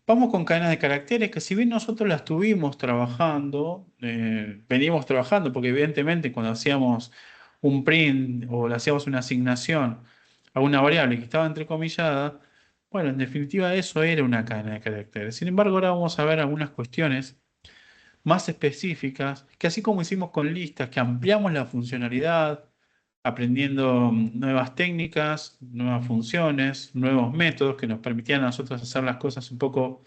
Vamos con cadenas de caracteres que si bien nosotros las tuvimos trabajando, venimos trabajando, porque evidentemente cuando hacíamos un print o le hacíamos una asignación a una variable que estaba entrecomillada, bueno, en definitiva eso era una cadena de caracteres. Sin embargo, ahora vamos a ver algunas cuestiones más específicas, que así como hicimos con listas, que ampliamos la funcionalidad, aprendiendo nuevas técnicas, nuevas funciones, nuevos métodos que nos permitían a nosotros hacer las cosas un poco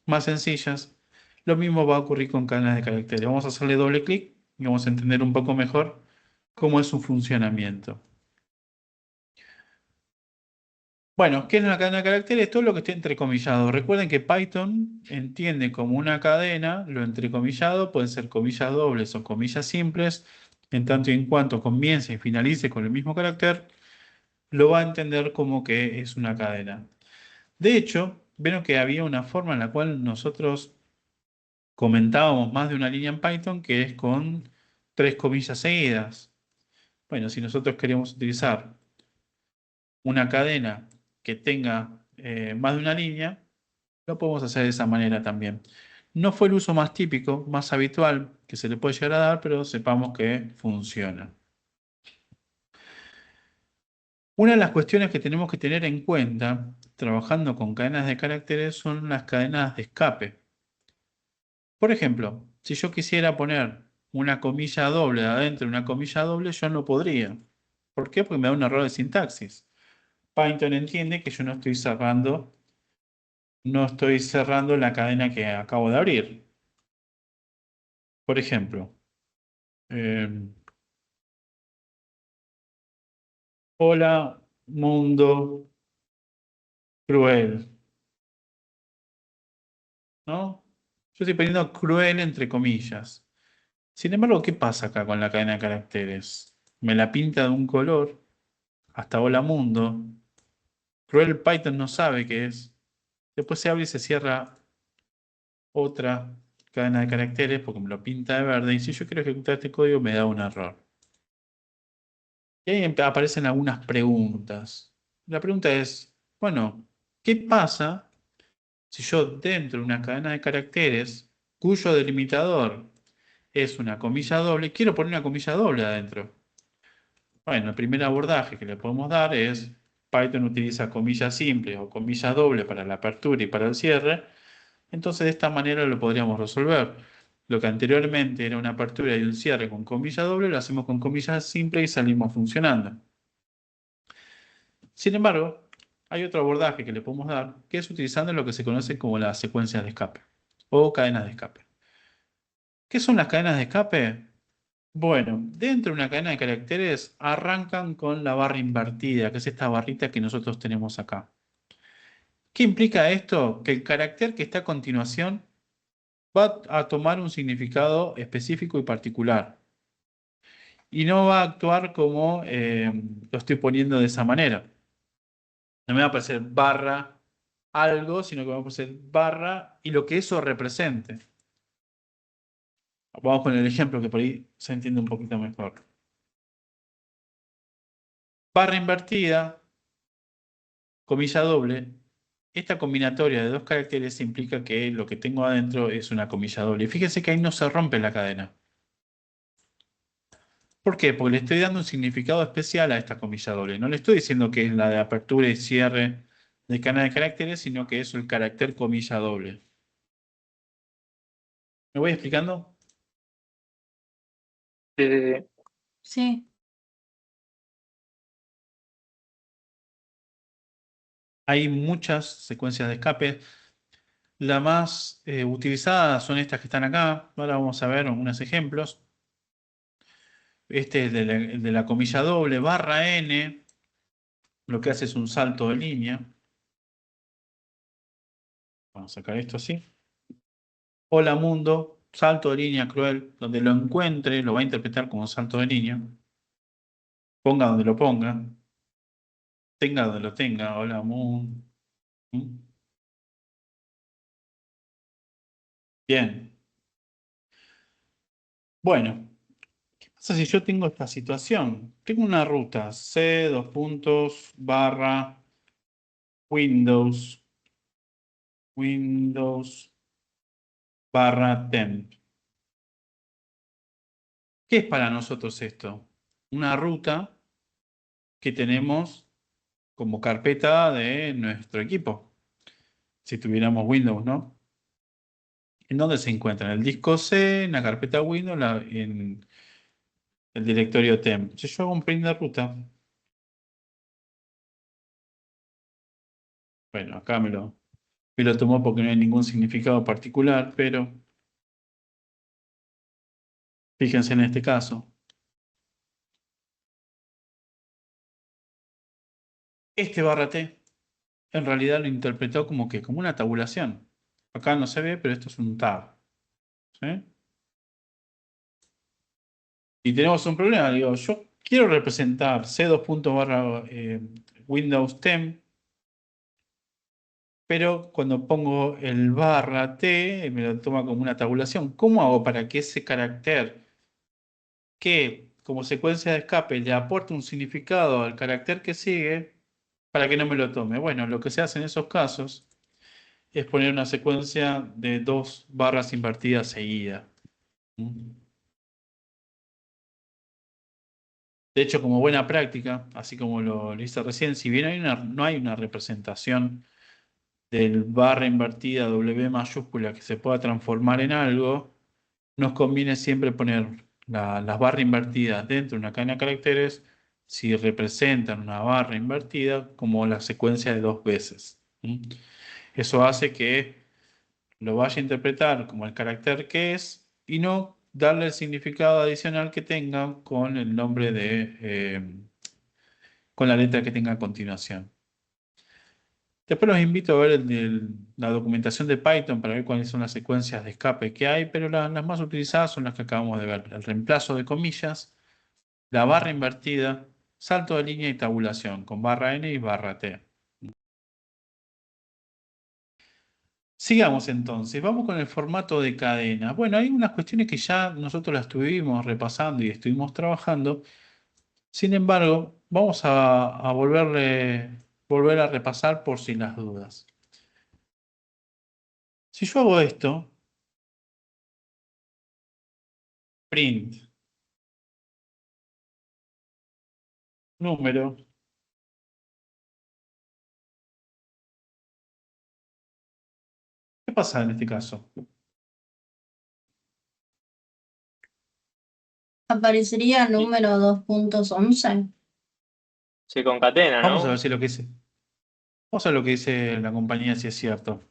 más sencillas. Lo mismo va a ocurrir con cadenas de caracteres. Vamos a hacerle doble clic y vamos a entender un poco mejor cómo es su funcionamiento. Bueno, ¿qué es una cadena de caracteres? Todo lo que esté entrecomillado. Recuerden que Python entiende como una cadena lo entrecomillado, pueden ser comillas dobles o comillas simples, en tanto y en cuanto comience y finalice con el mismo carácter, lo va a entender como que es una cadena. De hecho, vieron que había una forma en la cual nosotros comentábamos más de una línea en Python que es con tres comillas seguidas. Bueno, si nosotros queremos utilizar una cadena que tenga más de una línea, lo podemos hacer de esa manera también. No fue el uso más típico, más habitual que se le puede llegar a dar, pero sepamos que funciona. Una de las cuestiones que tenemos que tener en cuenta trabajando con cadenas de caracteres son las cadenas de escape. Por ejemplo, si yo quisiera poner una comilla doble adentro de una comilla doble, yo no podría. ¿Por qué? Porque me da un error de sintaxis. Python entiende que yo no estoy cerrando la cadena que acabo de abrir. Por ejemplo, eh, hola mundo cruel, ¿no? Yo estoy poniendo cruel entre comillas. Sin embargo, ¿qué pasa acá con la cadena de caracteres? Me la pinta de un color, hasta hola mundo. Cruel Python no sabe qué es. Después se abre y se cierra otra cadena de caracteres porque me lo pinta de verde. Y si yo quiero ejecutar este código, me da un error. Y ahí aparecen algunas preguntas. La pregunta es, bueno, ¿qué pasa si yo dentro de una cadena de caracteres cuyo delimitador es una comilla doble, quiero poner una comilla doble adentro? Bueno, el primer abordaje que le podemos dar es, Python utiliza comillas simples o comillas dobles para la apertura y para el cierre. Entonces, de esta manera lo podríamos resolver. Lo que anteriormente era una apertura y un cierre con comilla doble, lo hacemos con comillas simples y salimos funcionando. Sin embargo, hay otro abordaje que le podemos dar, que es utilizando lo que se conoce como las secuencias de escape o cadenas de escape. ¿Qué son las cadenas de escape? Bueno, dentro de una cadena de caracteres arrancan con la barra invertida, que es esta barrita que nosotros tenemos acá. ¿Qué implica esto? Que el carácter que está a continuación va a tomar un significado específico y particular. Y no va a actuar como lo estoy poniendo de esa manera. No me va a aparecer barra algo, sino que me va a aparecer barra y lo que eso represente. Vamos con el ejemplo que por ahí se entiende un poquito mejor. Barra invertida, comilla doble. Esta combinatoria de dos caracteres implica que lo que tengo adentro es una comilla doble. Y fíjense que ahí no se rompe la cadena. ¿Por qué? Porque le estoy dando un significado especial a esta comilla doble. No le estoy diciendo que es la de apertura y cierre de cadena de caracteres, sino que es el carácter comilla doble. ¿Me voy explicando? Eh, sí, Hay muchas secuencias de escape. Las más utilizadas son estas que están acá. Ahora vamos a ver algunos ejemplos. Este es el de la comilla doble, barra n. Lo que hace es un salto de línea. Vamos a sacar esto así. Hola mundo, salto de línea cruel. Donde lo encuentre, lo va a interpretar como salto de línea. Ponga donde lo ponga. Tenga donde lo tenga. Hola mundo. Bien. Bueno, ¿qué pasa si yo tengo esta situación? Tengo una ruta C, dos puntos, barra, Windows. Windows barra temp. ¿Qué es para nosotros esto? Una ruta que tenemos como carpeta de nuestro equipo. Si tuviéramos Windows, ¿no? ¿En dónde se encuentra? En el disco C, en la carpeta Windows, en el directorio temp. Si yo hago un print de ruta, bueno, acá me lo tomó porque no hay ningún significado particular, pero fíjense en este caso. Este barra T en realidad lo interpretó como una tabulación. Acá no se ve, pero esto es un tab. ¿Sí? Y tenemos un problema. Digo, yo quiero representar C2 barra Windows temp, pero cuando pongo el barra T me lo toma como una tabulación. ¿Cómo hago para que ese carácter que como secuencia de escape le aporte un significado al carácter que sigue para que no me lo tome? Bueno, lo que se hace en esos casos es poner una secuencia de 2 barras invertidas seguidas. ¿Mm? De hecho, como buena práctica, así como lo hice recién, si bien no hay una representación del barra invertida W mayúscula que se pueda transformar en algo, nos conviene siempre poner las barras invertidas dentro de una cadena de caracteres si representan una barra invertida como la secuencia de 2 veces. ¿Mm? Eso hace que lo vaya a interpretar como el carácter que es y no darle el significado adicional que tenga con el nombre con la letra que tenga a continuación. Después los invito a ver la documentación de Python para ver cuáles son las secuencias de escape que hay, pero las más utilizadas son las que acabamos de ver. El reemplazo de comillas, la barra invertida, salto de línea y tabulación con barra N y barra T. Sigamos entonces, vamos con el formato de cadena. Bueno, hay unas cuestiones que ya nosotros las estuvimos repasando y estuvimos trabajando. Sin embargo, vamos a volver a repasar por si las dudas. Si yo hago esto, print, número, ¿qué pasa en este caso? Aparecería el Y número 2.11. se concatena, Vamos a ver ¿no? si lo que dice. Vamos a ver lo que dice la compañía si es cierto.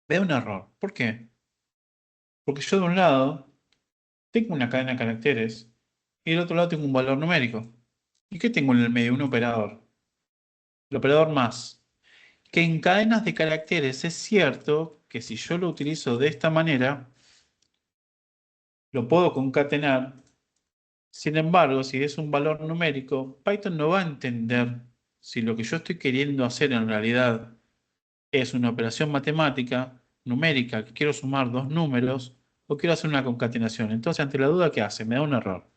Me da un error. ¿Por qué? Porque yo de un lado tengo una cadena de caracteres y del otro lado tengo un valor numérico. ¿Y qué tengo en el medio? Un operador. El operador más. Que en cadenas de caracteres es cierto que si yo lo utilizo de esta manera, lo puedo concatenar. Sin embargo, si es un valor numérico, Python no va a entender si lo que yo estoy queriendo hacer en realidad es una operación matemática numérica, que quiero sumar 2 números, o quiero hacer una concatenación. Entonces, ante la duda, ¿qué hace? Me da un error.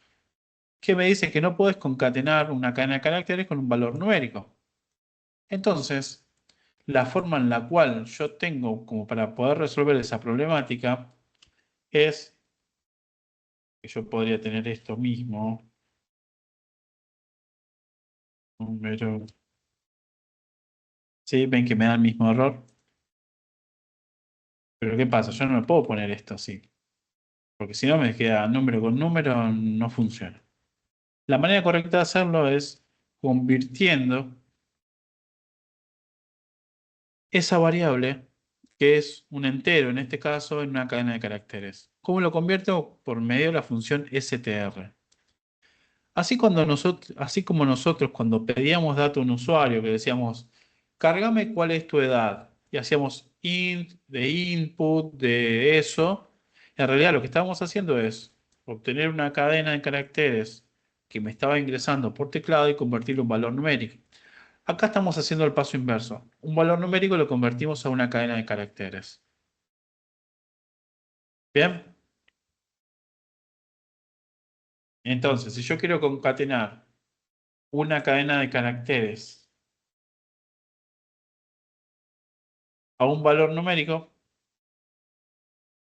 ¿Qué me dice? Que no puedes concatenar una cadena de caracteres con un valor numérico. Entonces, la forma en la cual yo tengo como para poder resolver esa problemática es que yo podría tener esto mismo, número. ¿Sí? ¿Ven que me da el mismo error? Pero ¿qué pasa? Yo no me puedo poner esto así, porque si no me queda número con número, no funciona. La manera correcta de hacerlo es convirtiendo esa variable, que es un entero en este caso, en una cadena de caracteres. ¿Cómo lo convierto? Por medio de la función str. Así como nosotros cuando pedíamos datos a un usuario, que decíamos, cárgame cuál es tu edad, y hacíamos int de input de eso, en realidad lo que estábamos haciendo es obtener una cadena de caracteres que me estaba ingresando por teclado y convertirlo en valor numérico. Acá estamos haciendo el paso inverso. Un valor numérico lo convertimos a una cadena de caracteres. ¿Bien? Entonces, si yo quiero concatenar una cadena de caracteres a un valor numérico,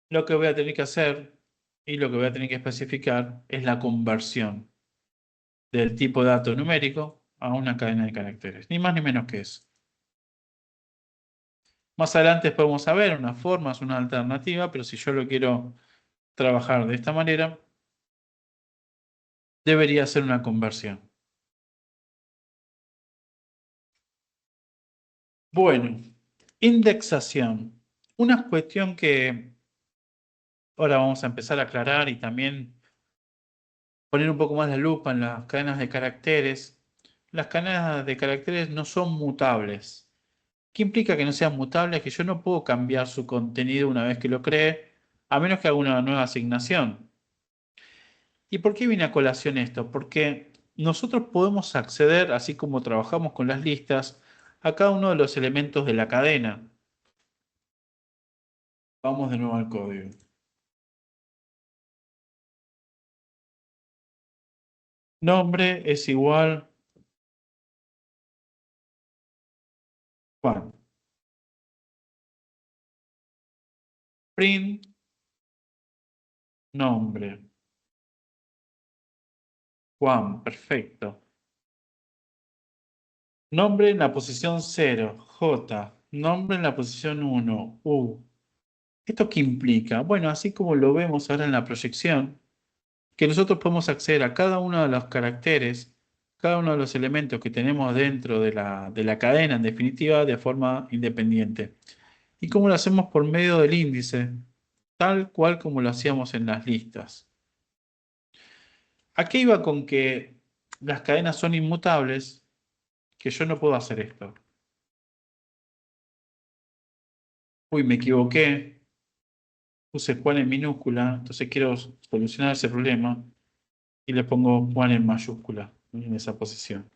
lo que voy a tener que hacer y lo que voy a tener que especificar es la conversión del tipo de dato numérico a una cadena de caracteres. Ni más ni menos que eso. Más adelante podemos saber una forma, es una alternativa, pero si yo lo quiero trabajar de esta manera, debería ser una conversión. Bueno, indexación. Una cuestión que ahora vamos a empezar a aclarar y también poner un poco más la lupa en las cadenas de caracteres. Las cadenas de caracteres no son mutables. ¿Qué implica que no sean mutables? Que yo no puedo cambiar su contenido una vez que lo cree, a menos que haga una nueva asignación. ¿Y por qué viene a colación esto? Porque nosotros podemos acceder, así como trabajamos con las listas, a cada uno de los elementos de la cadena. Vamos de nuevo al código. Nombre es igual Juan. Print nombre. Juan, perfecto. Nombre en la posición 0, J. Nombre en la posición 1, U. ¿Esto qué implica? Bueno, así como lo vemos ahora en la proyección, que nosotros podemos acceder a cada uno de los caracteres, cada uno de los elementos que tenemos dentro de la cadena, en definitiva, de forma independiente. ¿Y cómo lo hacemos? Por medio del índice, tal cual como lo hacíamos en las listas. ¿A qué iba con que las cadenas son inmutables? Que yo no puedo hacer esto. Uy, me equivoqué. Puse Juan en minúscula, entonces quiero solucionar ese problema y le pongo Juan en mayúscula en esa posición.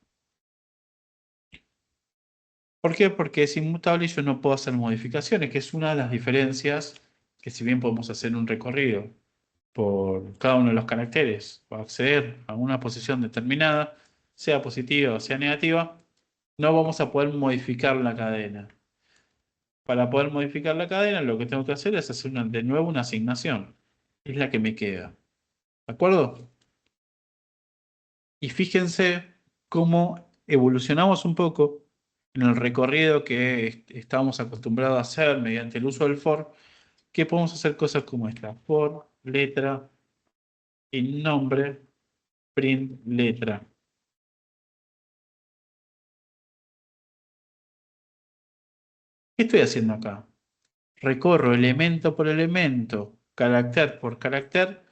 ¿Por qué? Porque es inmutable y yo no puedo hacer modificaciones, que es una de las diferencias que si bien podemos hacer un recorrido por cada uno de los caracteres o acceder a una posición determinada, sea positiva o sea negativa, no vamos a poder modificar la cadena. Para poder modificar la cadena, lo que tengo que hacer es hacer de nuevo una asignación. Es la que me queda. ¿De acuerdo? Y fíjense cómo evolucionamos un poco en el recorrido que estábamos acostumbrados a hacer mediante el uso del for, que podemos hacer cosas como esta. For, letra, y nombre, print, letra. ¿Qué estoy haciendo acá? Recorro elemento por elemento, carácter por carácter,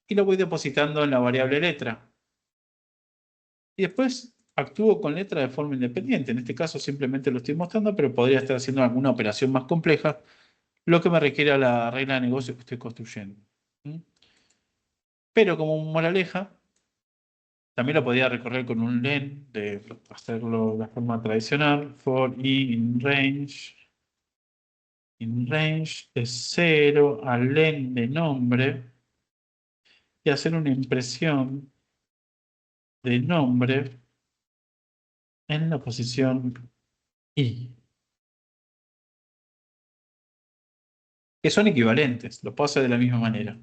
y lo voy depositando en la variable letra. Y después actúo con letra de forma independiente. En este caso simplemente lo estoy mostrando, pero podría estar haciendo alguna operación más compleja, lo que me requiere la regla de negocio que estoy construyendo. ¿Mm? Pero como moraleja, también lo podría recorrer con un len, de hacerlo de la forma tradicional, for i in range de 0 al len de nombre, y hacer una impresión de nombre en la posición i, que son equivalentes, lo puedo hacer de la misma manera.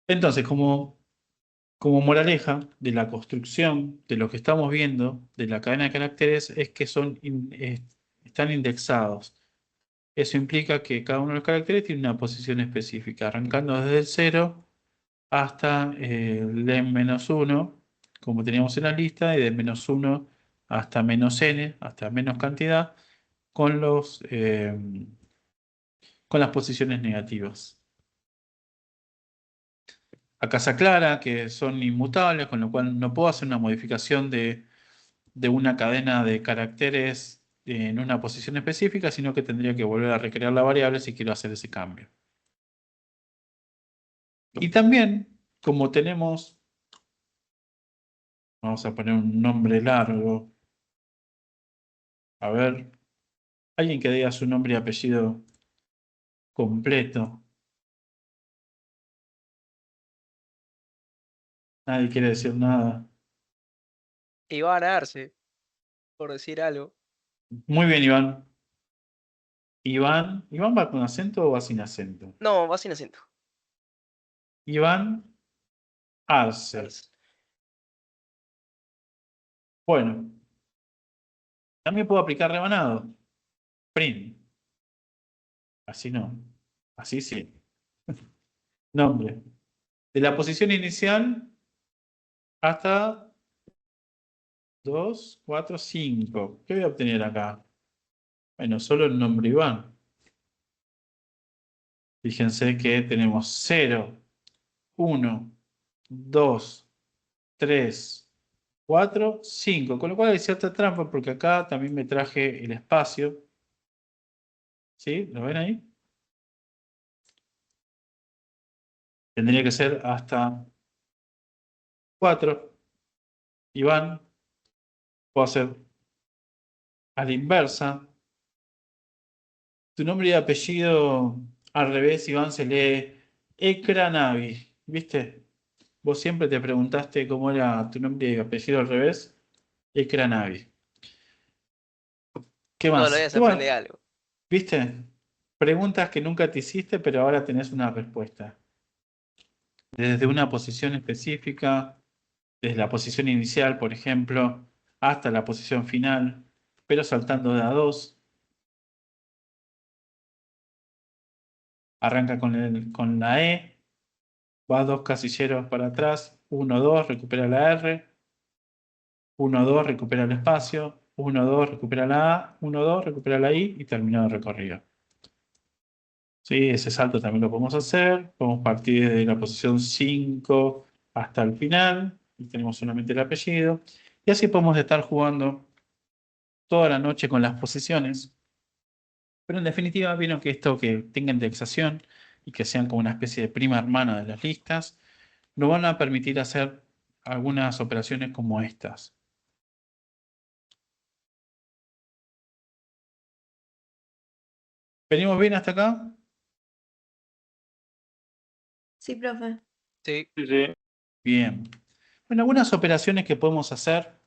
Entonces, como moraleja de la construcción de lo que estamos viendo de la cadena de caracteres es que están indexados. Eso implica que cada uno de los caracteres tiene una posición específica, arrancando desde el 0 hasta el len-1, como teníamos en la lista, y de -1 hasta -n, hasta menos cantidad, con con las posiciones negativas. Acá se aclara que son inmutables, con lo cual no puedo hacer una modificación de una cadena de caracteres en una posición específica, sino que tendría que volver a recrear la variable si quiero hacer ese cambio. Y también, como tenemos, vamos a poner un nombre largo, a ver, alguien que diga su nombre y apellido completo. Nadie quiere decir nada. Iván Arce. por decir algo. Muy bien, Iván. ¿Iván va con acento o va sin acento? No, va sin acento. Iván Arce. Bueno, también puedo aplicar rebanado. Print. Así no. Así sí. Nombre. De la posición inicial hasta 2, 4, 5. ¿Qué voy a obtener acá? Bueno, solo el nombre Iván. Fíjense que tenemos 0, 1, 2, 3, 4, 5. Con lo cual hay cierta trampa porque acá también me traje el espacio. ¿Sí? ¿Lo ven ahí? Tendría que ser hasta 4. Iván. Puedo hacer a la inversa. Tu nombre y apellido al revés, Iván, se lee Ekranavi. ¿Viste? Vos siempre te preguntaste cómo era tu nombre y apellido al revés. Ekranavi. ¿Qué Todos los más? días Y se bueno, aprende algo. ¿viste? Preguntas que nunca te hiciste, pero ahora tenés una respuesta. Desde una posición específica, desde la posición inicial, por ejemplo, hasta la posición final, pero saltando de a dos. Arranca con la E, va 2 casilleros para atrás, 1, 2, recupera la R, 1, 2, recupera el espacio, 1, 2, recupera la A, 1, 2, recupera la I y termina el recorrido. ¿Sí? Ese salto también lo podemos hacer. Podemos partir de la posición 5 hasta el final y tenemos solamente el apellido. Y así podemos estar jugando toda la noche con las posiciones. Pero en definitiva, vieron que esto que tenga indexación y que sean como una especie de prima hermana de las listas, nos van a permitir hacer algunas operaciones como estas. ¿Venimos bien hasta acá? Sí, profe. Sí. Sí, sí. Bien. Bueno, algunas operaciones que podemos hacer.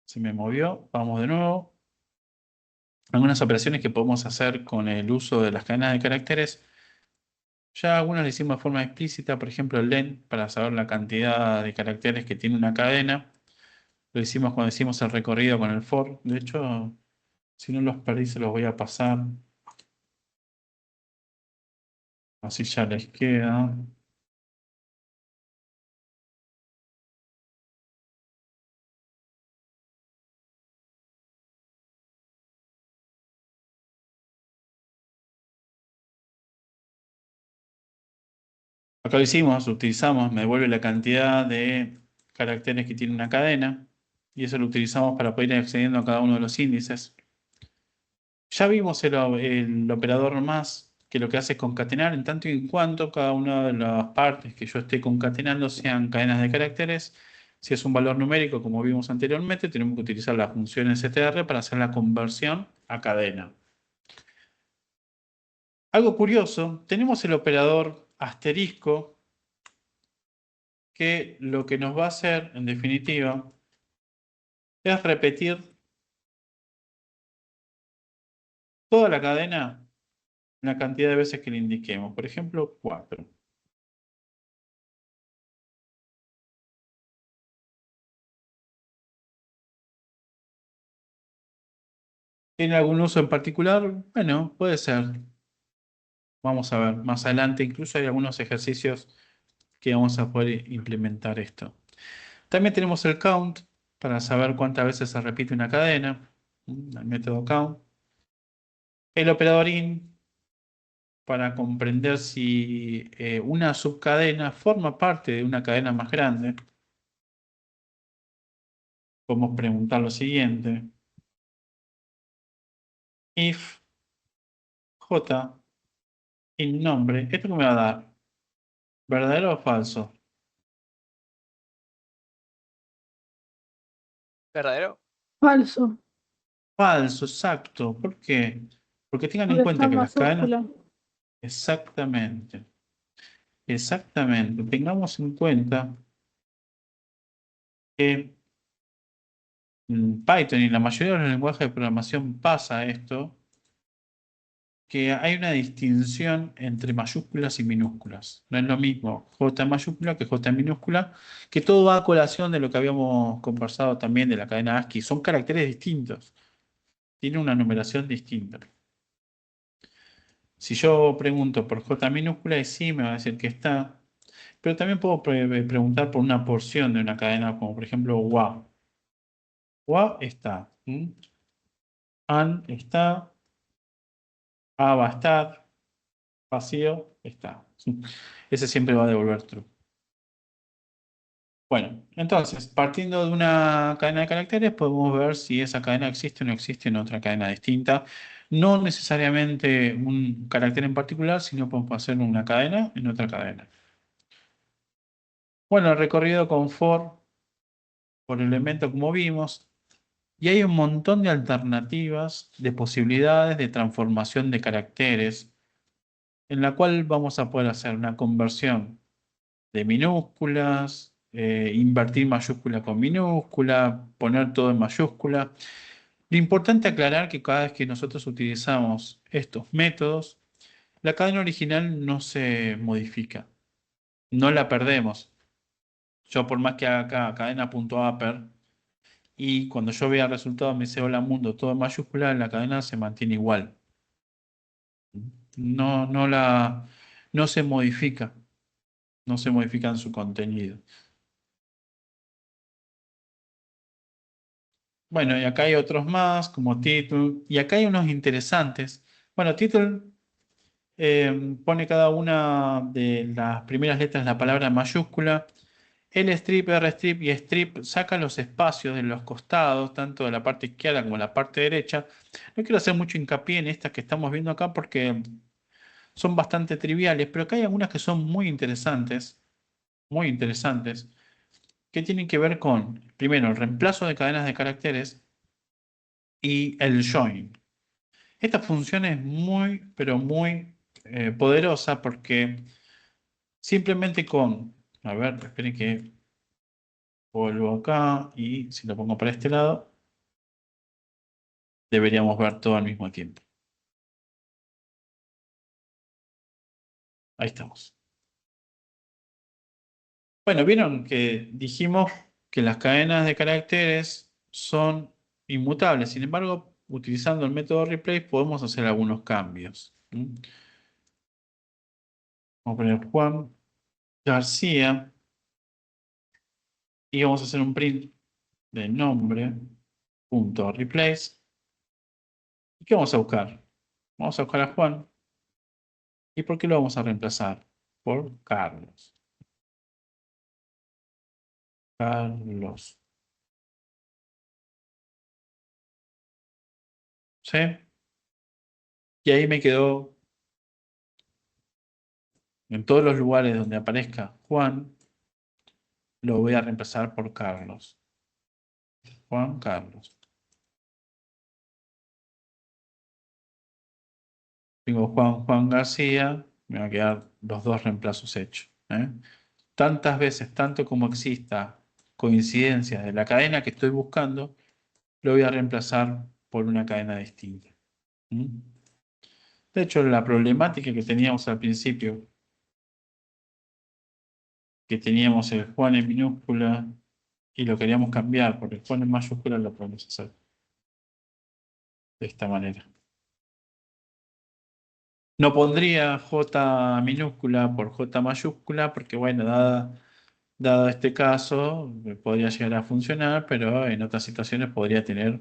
Se me movió. Vamos de nuevo. Algunas operaciones que podemos hacer con el uso de las cadenas de caracteres. Ya algunas lo hicimos de forma explícita, por ejemplo, el len, para saber la cantidad de caracteres que tiene una cadena. Lo hicimos cuando hicimos el recorrido con el for. De hecho, si no los perdí, se los voy a pasar. Así ya les queda. Acá lo hicimos, utilizamos, me devuelve la cantidad de caracteres que tiene una cadena. Y eso lo utilizamos para poder ir accediendo a cada uno de los índices. Ya vimos el operador más, que lo que hace es concatenar en tanto y en cuanto cada una de las partes que yo esté concatenando sean cadenas de caracteres. Si es un valor numérico, como vimos anteriormente, tenemos que utilizar la función str para hacer la conversión a cadena. Algo curioso, tenemos el operador asterisco, que lo que nos va a hacer, en definitiva, es repetir toda la cadena la cantidad de veces que le indiquemos. Por ejemplo, 4. ¿Tiene algún uso en particular? Bueno, puede ser. Vamos a ver, más adelante incluso hay algunos ejercicios que vamos a poder implementar esto. También tenemos el count para saber cuántas veces se repite una cadena, el método count. El operador in para comprender si una subcadena forma parte de una cadena más grande. Podemos preguntar lo siguiente. If j in nombre, ¿esto qué me va a dar? ¿Verdadero o falso? ¿Verdadero? Falso. Falso, exacto. ¿Por qué? Porque tengan en Porque está cuenta en que las cadenas... mayúscula. Exactamente. Exactamente. Tengamos en cuenta que En Python y en la mayoría de los lenguajes de programación pasa esto, que hay una distinción entre mayúsculas y minúsculas. No es lo mismo J mayúscula que J minúscula, que todo va a colación de lo que habíamos conversado también de la cadena ASCII. Son caracteres distintos, tiene una numeración distinta. Si yo pregunto por J minúscula, y sí, me va a decir que está, pero también puedo preguntar por una porción de una cadena, como por ejemplo WA. WA está, AN está, A va a estar, vacío está. Ese siempre va a devolver true. Bueno, entonces, partiendo de una cadena de caracteres, podemos ver si esa cadena existe o no existe en otra cadena distinta. No necesariamente un carácter en particular, sino podemos hacer una cadena en otra cadena. Bueno, el recorrido con for por elemento, como vimos, y hay un montón de alternativas, de posibilidades de transformación de caracteres, en la cual vamos a poder hacer una conversión de minúsculas, invertir mayúscula con minúscula, poner todo en mayúscula. Lo importante aclarar que cada vez que nosotros utilizamos estos métodos, la cadena original no se modifica, no la perdemos. Yo por más que haga acá cadena.upper y cuando yo vea el resultado me dice hola mundo todo en mayúscula, la cadena se mantiene igual. No se modifica, no se modifica en su contenido. Bueno, y acá hay otros más, como title, y acá hay unos interesantes. Bueno, title pone cada una de las primeras letras de la palabra en mayúscula. El strip, R strip y strip saca los espacios de los costados, tanto de la parte izquierda como de la parte derecha. No quiero hacer mucho hincapié en estas que estamos viendo acá porque son bastante triviales, pero acá hay algunas que son muy interesantes, que tienen que ver con, primero, el reemplazo de cadenas de caracteres y el join. Esta función es muy, pero muy poderosa porque simplemente con, a ver, esperen que vuelvo acá y si lo pongo para este lado, deberíamos ver todo al mismo tiempo. Ahí estamos. Bueno, vieron que dijimos que las cadenas de caracteres son inmutables. Sin embargo, utilizando el método replace podemos hacer algunos cambios. Vamos a poner Juan García y vamos a hacer un print de nombre punto replace. ¿Y qué vamos a buscar? Vamos a buscar a Juan. ¿Y por qué lo vamos a reemplazar? Por Carlos. Carlos. ¿Sí? Y ahí me quedó en todos los lugares donde aparezca Juan, lo voy a reemplazar por Carlos. Juan Carlos. Tengo Juan García, me van a quedar los dos reemplazos hechos. Tantas veces, tanto como exista coincidencia de la cadena que estoy buscando, lo voy a reemplazar por una cadena distinta. De hecho, la problemática que teníamos al principio, que teníamos el Juan en minúscula y lo queríamos cambiar por el Juan en mayúscula, lo podemos hacer de esta manera. No pondría J minúscula por J mayúscula, porque bueno, dado este caso, podría llegar a funcionar, pero en otras situaciones podría tener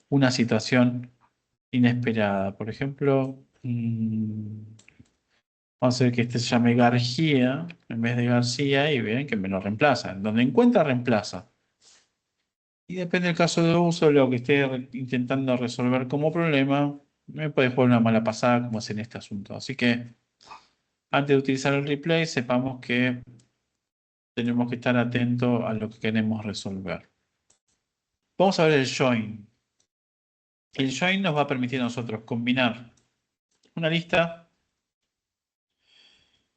una situación inesperada. Por ejemplo, vamos a ver que este se llame García en vez de García y vean que me lo reemplaza. Donde encuentra, reemplaza. Y depende del caso de uso, lo que esté intentando resolver como problema, me puede jugar una mala pasada como es en este asunto. Así que antes de utilizar el replay, sepamos que tenemos que estar atentos a lo que queremos resolver. Vamos a ver el join. El join nos va a permitir a nosotros combinar una lista.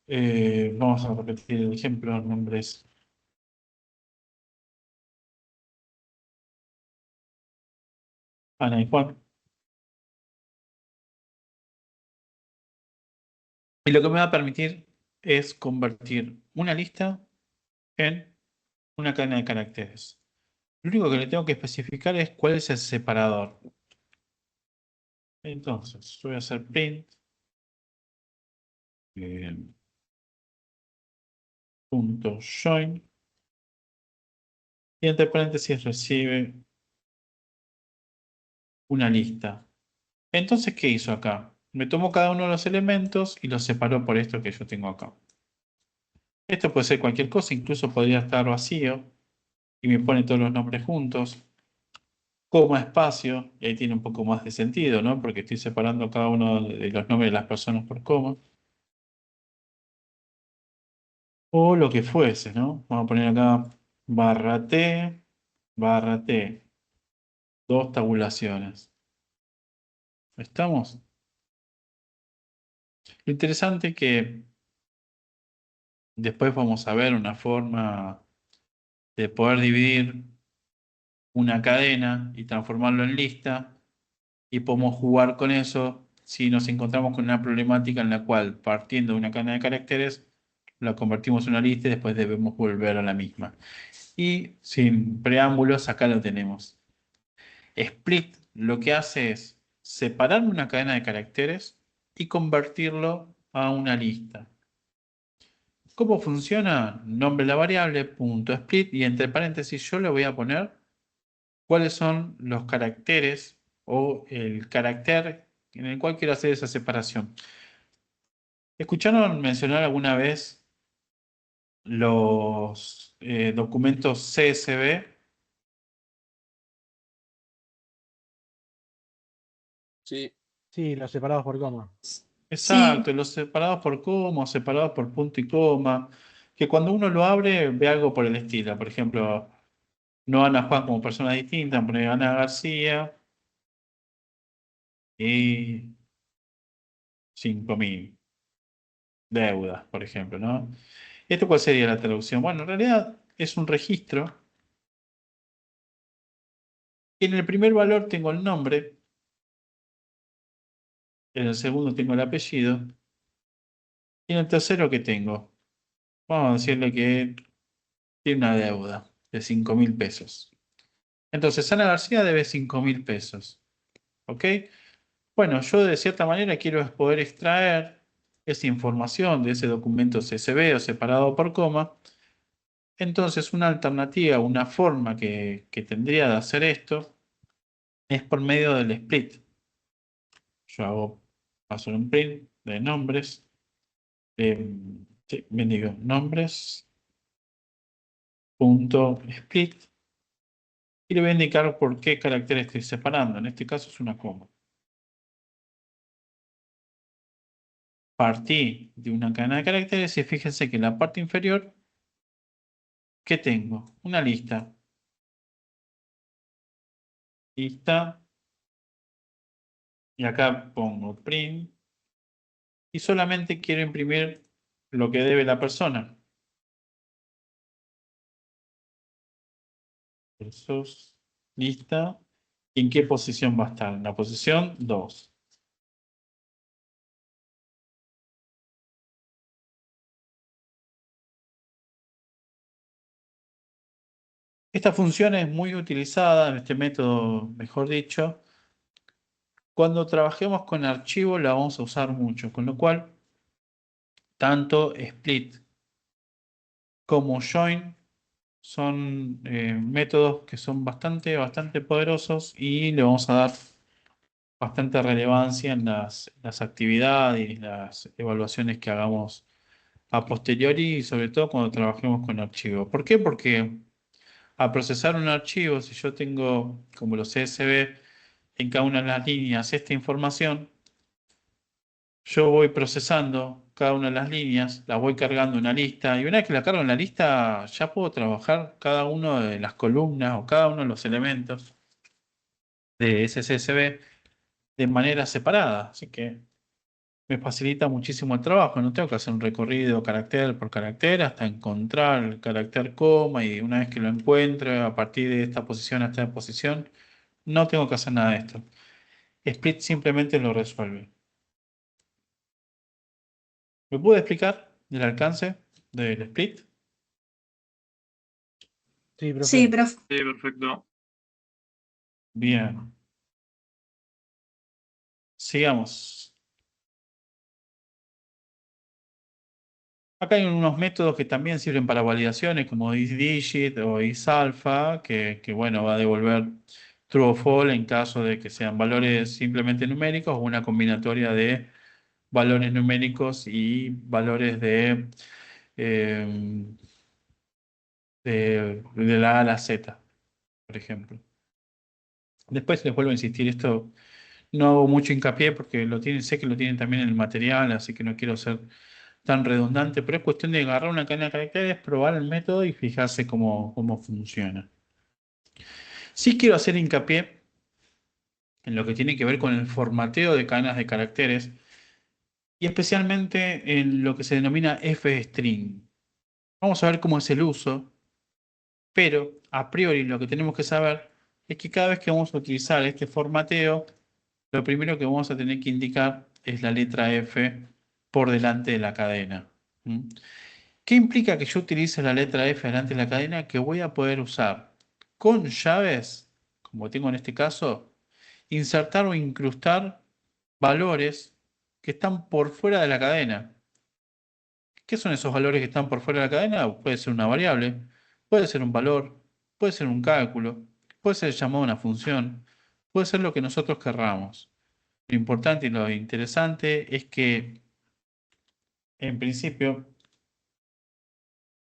Vamos a repetir el ejemplo, nombres Ana y Juan. Y lo que me va a permitir es convertir una lista en una cadena de caracteres. Lo único que le tengo que especificar es cuál es el separador. Entonces, yo voy a hacer print. eh, punto join. Y entre paréntesis recibe una lista. Entonces, ¿qué hizo acá? Me tomó cada uno de los elementos y los separó por esto que yo tengo acá. Esto puede ser cualquier cosa, incluso podría estar vacío y me pone todos los nombres juntos. Coma, espacio, y ahí tiene un poco más de sentido, ¿no? Porque estoy separando cada uno de los nombres de las personas por coma. O lo que fuese, ¿no? Vamos a poner acá barra T, barra T. Dos tabulaciones. ¿Estamos? Lo interesante es que después vamos a ver una forma de poder dividir una cadena y transformarlo en lista y podemos jugar con eso si nos encontramos con una problemática en la cual partiendo de una cadena de caracteres la convertimos en una lista y después debemos volver a la misma. Y sin preámbulos, acá lo tenemos. Split lo que hace es separar una cadena de caracteres y convertirlo a una lista. ¿Cómo funciona? Nombre de la variable, punto split, y entre paréntesis yo le voy a poner cuáles son los caracteres o el carácter en el cual quiero hacer esa separación. ¿Escucharon mencionar alguna vez los documentos CSV? Sí. Sí, los separados por coma. Sí, Exacto, los separados por coma, separados por punto y coma, que cuando uno lo abre ve algo por el estilo. Por ejemplo, no Ana Juan como personas distintas, pone Ana García y 5.000 deudas, por ejemplo, ¿no? ¿Esto cuál sería la traducción? Bueno, en realidad es un registro. En el primer valor tengo el nombre, en el segundo tengo el apellido, y en el tercero, ¿qué tengo? Vamos a decirle que tiene una deuda de 5.000 pesos. Entonces, Ana García debe 5.000 pesos. ¿Ok? Bueno, yo de cierta manera quiero poder extraer esa información de ese documento CSV o separado por coma. Entonces, una alternativa, una forma que tendría de hacer esto es por medio del split. Yo paso un print de nombres, sí, bien digo, nombres, punto split, y le voy a indicar por qué carácter estoy separando. En este caso es una coma. Partí de una cadena de caracteres y fíjense que en la parte inferior, ¿qué tengo? Una lista. Lista. Y acá pongo print. Y solamente quiero imprimir lo que debe la persona. Versus lista. ¿Y en qué posición va a estar? En la posición 2. Esta función es muy utilizada en este método, mejor dicho. Cuando trabajemos con archivos la vamos a usar mucho, con lo cual tanto split como join son métodos que son bastante poderosos y le vamos a dar bastante relevancia en las actividades y las evaluaciones que hagamos a posteriori y sobre todo cuando trabajemos con archivos. ¿Por qué? Porque al procesar un archivo, si yo tengo como los CSV en cada una de las líneas esta información, yo voy procesando cada una de las líneas, las voy cargando en una lista y una vez que la cargo en la lista ya puedo trabajar cada una de las columnas o cada uno de los elementos de ese CSV de manera separada. Así que me facilita muchísimo el trabajo. No tengo que hacer un recorrido carácter por carácter hasta encontrar el carácter coma y una vez que lo encuentro a partir de esta posición hasta esta posición, no tengo que hacer nada de esto. Split simplemente lo resuelve. ¿Me puede explicar el alcance del split? Sí, profe. Sí, profe. Sí, perfecto. Bien. Sigamos. Acá hay unos métodos que también sirven para validaciones, como isDigit o isAlpha, que bueno, va a devolver true o false en caso de que sean valores simplemente numéricos o una combinatoria de valores numéricos y valores eh, de la A a la Z, por ejemplo. Después les vuelvo a insistir, esto no hago mucho hincapié porque sé que lo tienen también en el material, así que no quiero ser tan redundante, pero es cuestión de agarrar una cadena de caracteres, probar el método y fijarse cómo funciona. Sí quiero hacer hincapié en lo que tiene que ver con el formateo de cadenas de caracteres y especialmente en lo que se denomina f-string. Vamos a ver cómo es el uso, pero a priori lo que tenemos que saber es que cada vez que vamos a utilizar este formateo, lo primero que vamos a tener que indicar es la letra F por delante de la cadena. ¿Mm? ¿Qué implica que yo utilice la letra F delante de la cadena? Que voy a poder usar con llaves, como tengo en este caso, insertar o incrustar valores que están por fuera de la cadena. ¿Qué son esos valores que están por fuera de la cadena? Puede ser una variable, puede ser un valor, puede ser un cálculo, puede ser llamado a una función, puede ser lo que nosotros querramos. Lo importante y lo interesante es que, en principio,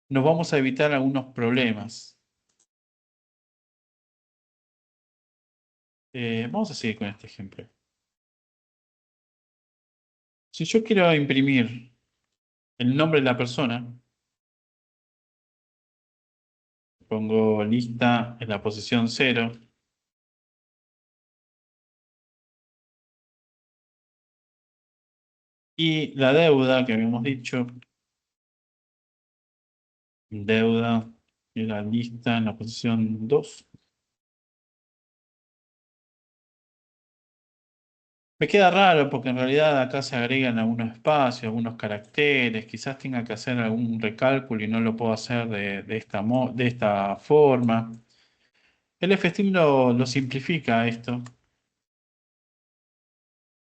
nos vamos a evitar algunos problemas. Vamos a seguir con este ejemplo. Si yo quiero imprimir el nombre de la persona, pongo lista en la posición 0 y la deuda que habíamos dicho, deuda era lista en la posición 2. Me queda raro porque en realidad acá se agregan algunos espacios, algunos caracteres, quizás tenga que hacer algún recálculo y no lo puedo hacer de esta forma. El FStream lo simplifica esto.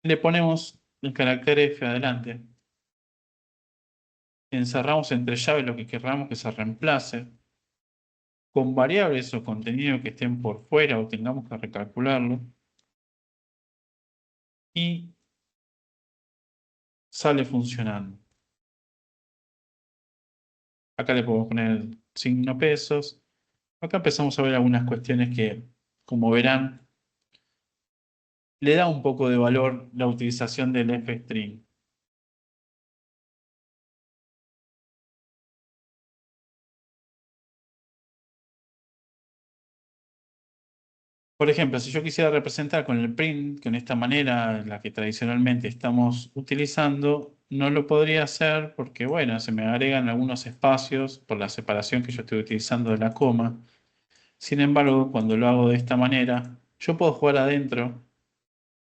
Le ponemos el carácter F adelante. Encerramos entre llaves lo que querramos que se reemplace. Con variables o contenido que estén por fuera o tengamos que recalcularlo. Y sale funcionando. Acá le podemos poner el signo pesos. Acá empezamos a ver algunas cuestiones que, como verán, le da un poco de valor la utilización del f-string. Por ejemplo, si yo quisiera representar con el print, con esta manera, la que tradicionalmente estamos utilizando, no lo podría hacer porque, bueno, se me agregan algunos espacios por la separación que yo estoy utilizando de la coma. Sin embargo, cuando lo hago de esta manera, yo puedo jugar adentro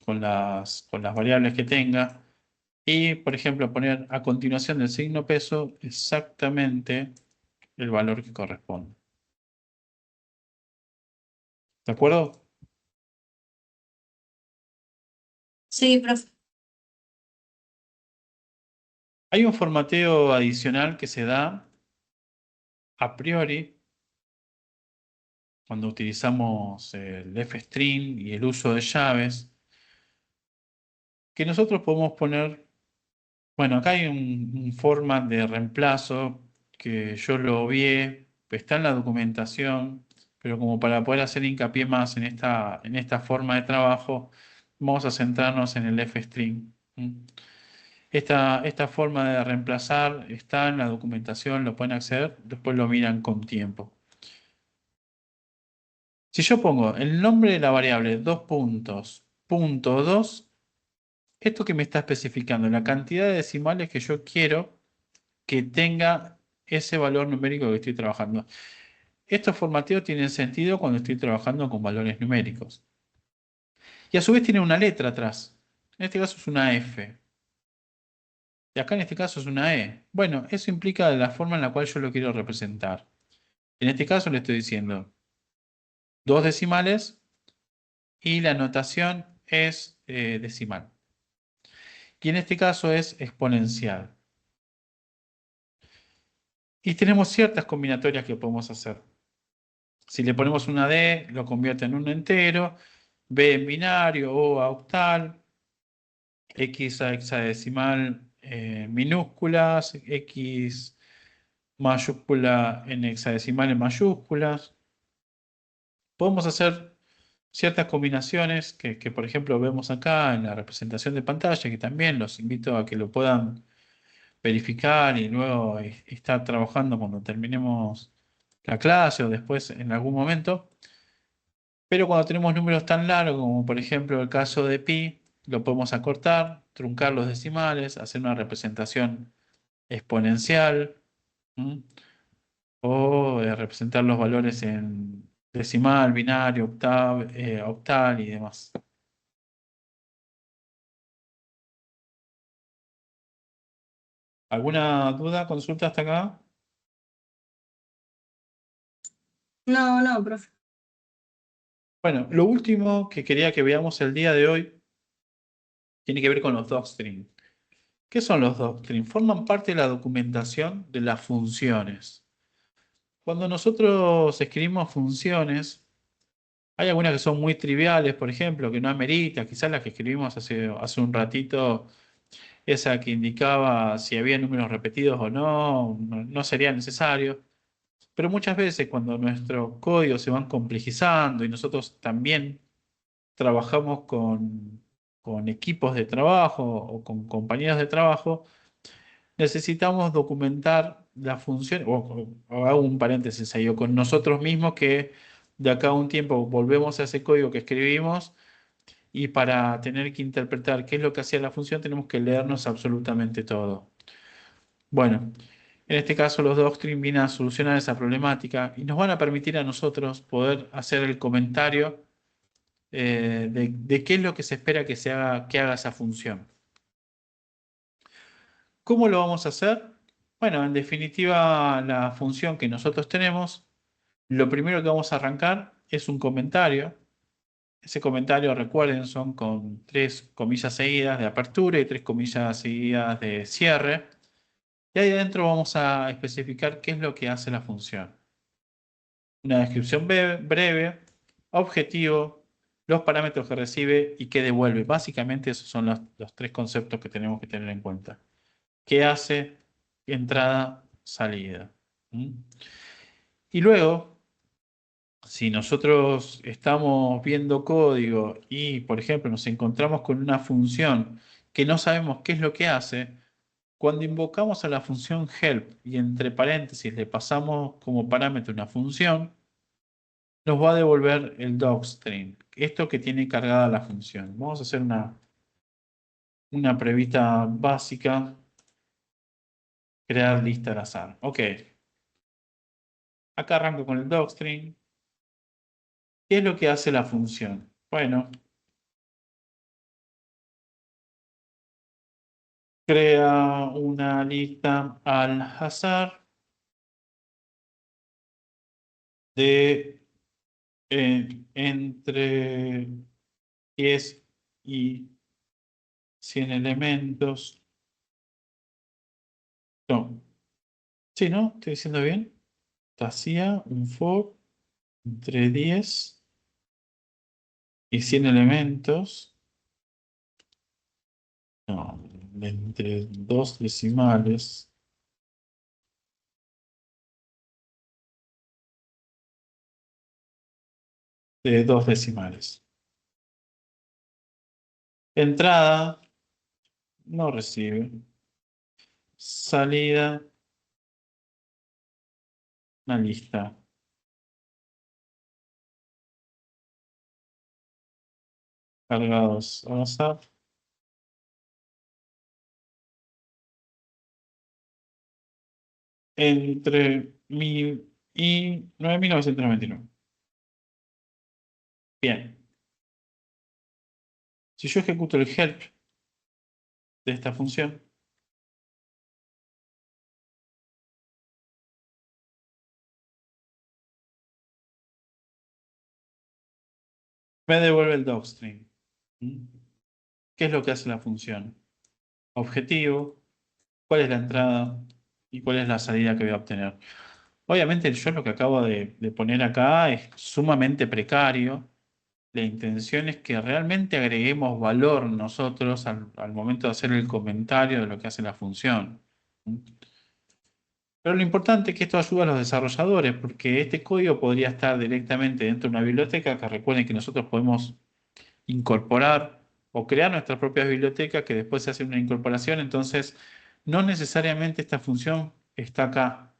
con las variables que tenga y, por ejemplo, poner a continuación del signo peso exactamente el valor que corresponde. ¿De acuerdo? Sí, profe. Hay un formateo adicional que se da a priori cuando utilizamos el f-string y el uso de llaves, que nosotros podemos poner, bueno, acá hay un format de reemplazo que yo lo obvié, está en la documentación, pero como para poder hacer hincapié más en esta forma de trabajo, vamos a centrarnos en el f-string. Esta forma de reemplazar está en la documentación, lo pueden acceder, después lo miran con tiempo. Si yo pongo el nombre de la variable 2 puntos, punto 2, esto que me está especificando, la cantidad de decimales que yo quiero que tenga ese valor numérico que estoy trabajando. Estos formateos tienen sentido cuando estoy trabajando con valores numéricos. Y a su vez tiene una letra atrás. En este caso es una F. Y acá en este caso es una E. Bueno, eso implica la forma en la cual yo lo quiero representar. En este caso le estoy diciendo dos decimales y la notación es decimal. Y en este caso es exponencial. Y tenemos ciertas combinatorias que podemos hacer. Si le ponemos una D, lo convierte en un entero, B en binario, O a octal, X a hexadecimal minúsculas, X mayúscula en hexadecimal en mayúsculas. Podemos hacer ciertas combinaciones que, por ejemplo, vemos acá en la representación de pantalla, que también los invito a que lo puedan verificar y luego estar trabajando cuando terminemos la clase o después en algún momento. Pero cuando tenemos números tan largos como por ejemplo el caso de pi, lo podemos acortar, truncar los decimales, hacer una representación exponencial, ¿m? O representar los valores en decimal, binario, octal y demás. ¿Alguna duda, consulta hasta acá? No, no, profe. Bueno, lo último que quería que veamos el día de hoy tiene que ver con los docstring. ¿Qué son los doctrine? Forman parte de la documentación de las funciones. Cuando nosotros escribimos funciones, hay algunas que son muy triviales, por ejemplo, que no amerita, quizás las que escribimos hace un ratito, esa que indicaba si había números repetidos o no, no sería necesario. Pero muchas veces cuando nuestros códigos se van complejizando y nosotros también trabajamos con equipos de trabajo o con compañeros de trabajo, necesitamos documentar la función, o hago un paréntesis ahí, o con nosotros mismos que de acá a un tiempo volvemos a ese código que escribimos y para tener que interpretar qué es lo que hacía la función tenemos que leernos absolutamente todo. Bueno, en este caso los doctrine vienen a solucionar esa problemática y nos van a permitir a nosotros poder hacer el comentario de qué es lo que se espera que haga esa función. ¿Cómo lo vamos a hacer? Bueno, en definitiva, la función que nosotros tenemos, lo primero que vamos a arrancar es un comentario. Ese comentario, recuerden, son con 3 comillas seguidas de apertura y 3 comillas seguidas de cierre. Y ahí adentro vamos a especificar qué es lo que hace la función. Una descripción breve, objetivo, los parámetros que recibe y que devuelve. Básicamente esos son los 3 conceptos que tenemos que tener en cuenta. ¿Qué hace? Entrada, salida. ¿Mm? Y luego, si nosotros estamos viendo código y, por ejemplo, nos encontramos con una función que no sabemos qué es lo que hace, cuando invocamos a la función help y entre paréntesis le pasamos como parámetro una función, nos va a devolver el docstring, esto que tiene cargada la función. Vamos a hacer una pruebita básica, crear lista al azar. Ok, acá arranco con el docstring. ¿Qué es lo que hace la función? Bueno, crea una lista al azar de entre 10 y 100 elementos. No, sí, ¿no? ¿Estoy diciendo bien? Hacía un for entre 10 y 100 elementos. No, entre dos decimales de 2 decimales. Entrada no recibe. Salida, una lista. Cargados al azar. Entre 1000 y 9999. Bien. Si yo ejecuto el help de esta función, me devuelve el docstring. ¿Mm? ¿Qué es lo que hace la función? Objetivo, cuál es la entrada y cuál es la salida que voy a obtener. Obviamente yo lo que acabo de poner acá es sumamente precario. La intención es que realmente agreguemos valor nosotros al momento de hacer el comentario de lo que hace la función. ¿Mm? Pero lo importante es que esto ayuda a los desarrolladores, porque este código podría estar directamente dentro de una biblioteca, que recuerden que nosotros podemos incorporar o crear nuestras propias bibliotecas, que después se hace una incorporación. Entonces, no necesariamente esta función está acá,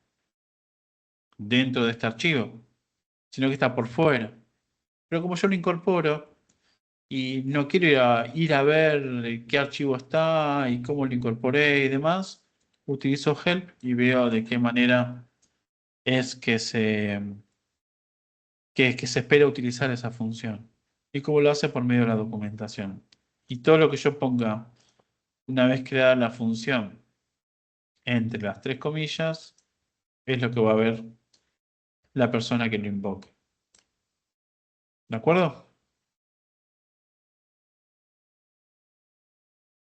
dentro de este archivo, sino que está por fuera. Pero como yo lo incorporo y no quiero ir a ver qué archivo está y cómo lo incorporé y demás, utilizo help y veo de qué manera es que se espera utilizar esa función. Y cómo lo hace por medio de la documentación. Y todo lo que yo ponga una vez creada la función entre las tres comillas, es lo que va a ver la persona que lo invoque. ¿De acuerdo?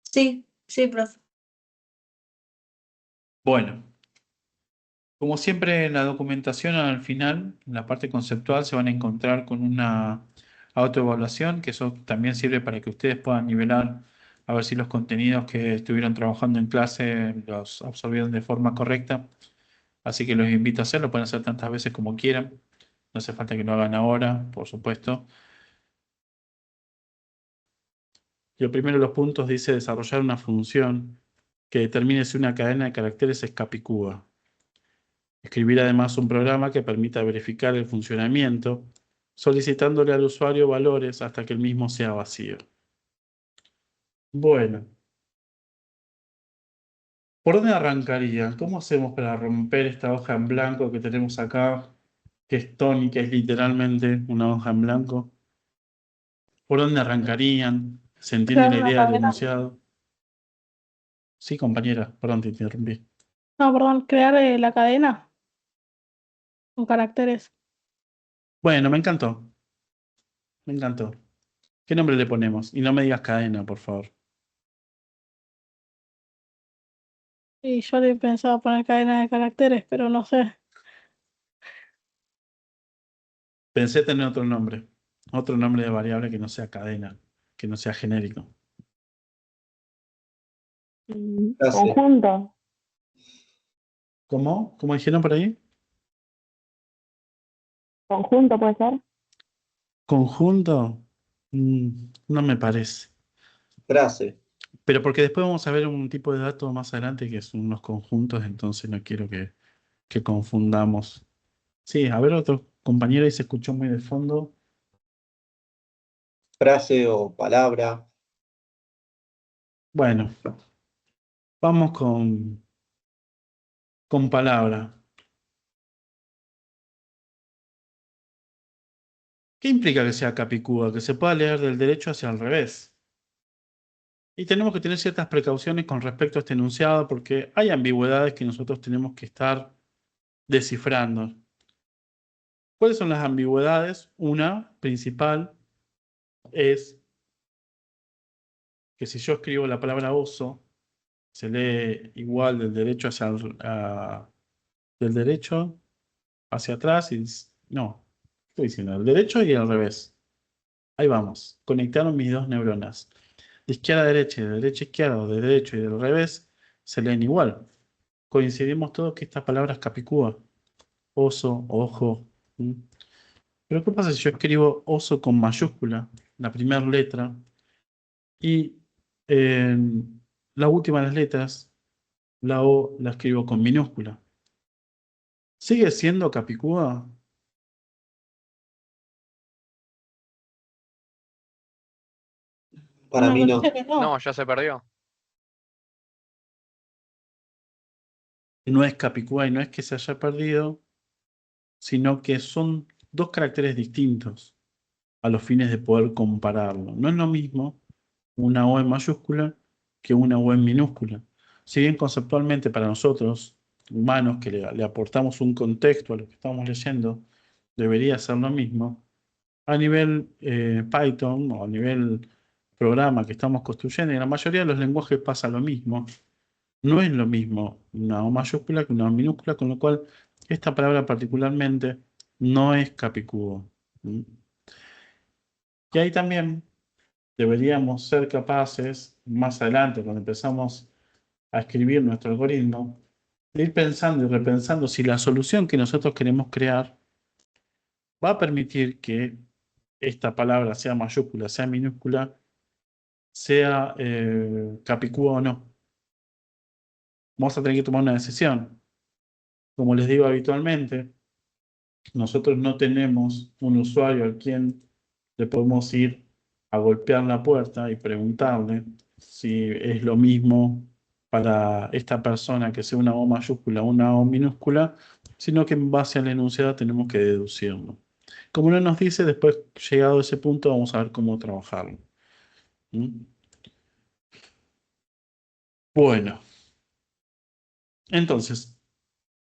Sí, sí, profe. Bueno, como siempre en la documentación al final, en la parte conceptual, se van a encontrar con una autoevaluación, que eso también sirve para que ustedes puedan nivelar a ver si los contenidos que estuvieron trabajando en clase los absorbieron de forma correcta. Así que los invito a hacerlo, pueden hacer tantas veces como quieran. No hace falta que lo hagan ahora, por supuesto. Y el primero de los puntos dice desarrollar una función que determine si una cadena de caracteres es capicúa. Escribir además un programa que permita verificar el funcionamiento, solicitándole al usuario valores hasta que el mismo sea vacío. Bueno, ¿por dónde arrancaría? ¿Cómo hacemos para romper esta hoja en blanco que tenemos acá, que es Tony, que es literalmente una hoja en blanco? ¿Por dónde arrancarían? ¿Se entiende Crear la una idea del cadena. enunciado? Sí, compañera, perdón, te interrumpí. No, perdón, crear la cadena con caracteres. Bueno, me encantó, me encantó. ¿Qué nombre le ponemos? Y no me digas cadena, por favor. Y yo le pensaba poner cadena de caracteres, pero no sé. Pensé tener otro nombre de variable que no sea cadena, que no sea genérico. Clase. Conjunto. ¿Cómo? ¿Cómo dijeron por ahí? Conjunto puede ser. ¿Conjunto? No me parece. Frase. Pero porque después vamos a ver un tipo de dato más adelante que son unos conjuntos, entonces no quiero que confundamos. Sí, a ver, otro compañero ahí se escuchó muy de fondo. Frase o palabra. Bueno, vamos con palabra. ¿Qué implica que sea capicúa? Que se pueda leer del derecho hacia el revés. Y tenemos que tener ciertas precauciones con respecto a este enunciado porque hay ambigüedades que nosotros tenemos que estar descifrando. ¿Cuáles son las ambigüedades? Una principal es que si yo escribo la palabra oso, se lee igual del derecho del derecho hacia atrás y no, estoy diciendo el derecho y al revés. Ahí vamos, conectaron mis dos neuronas. De izquierda a derecha y de derecha a izquierda, o de derecho y del revés, se leen igual. Coincidimos todos que esta palabra es capicúa. Oso, ojo. ¿Mm? Pero ¿qué pasa si yo escribo oso con mayúscula, la primera letra, y la última de las letras, la O, la escribo con minúscula? ¿Sigue siendo capicúa? Para Me mí no. parece que no. No, ya se perdió. No es capicúa y no es que se haya perdido, sino que son dos caracteres distintos a los fines de poder compararlo. No es lo mismo una O en mayúscula que una O en minúscula. Si bien conceptualmente para nosotros, humanos, que le aportamos un contexto a lo que estamos leyendo, debería ser lo mismo, a nivel Python o a nivel programa que estamos construyendo, y en la mayoría de los lenguajes pasa lo mismo. No es lo mismo una O mayúscula que una O minúscula, con lo cual esta palabra particularmente no es capicúa. ¿Mm? Y ahí también deberíamos ser capaces, más adelante, cuando empezamos a escribir nuestro algoritmo, de ir pensando y repensando si la solución que nosotros queremos crear va a permitir que esta palabra, sea mayúscula, sea minúscula, sea capicúa o no. Vamos a tener que tomar una decisión. Como les digo habitualmente, nosotros no tenemos un usuario al quien le podemos ir a golpear la puerta y preguntarle si es lo mismo para esta persona que sea una O mayúscula o una O minúscula, sino que en base al enunciado tenemos que deducirlo. Como no nos dice, después llegado a ese punto vamos a ver cómo trabajarlo. ¿Mm? Bueno, entonces,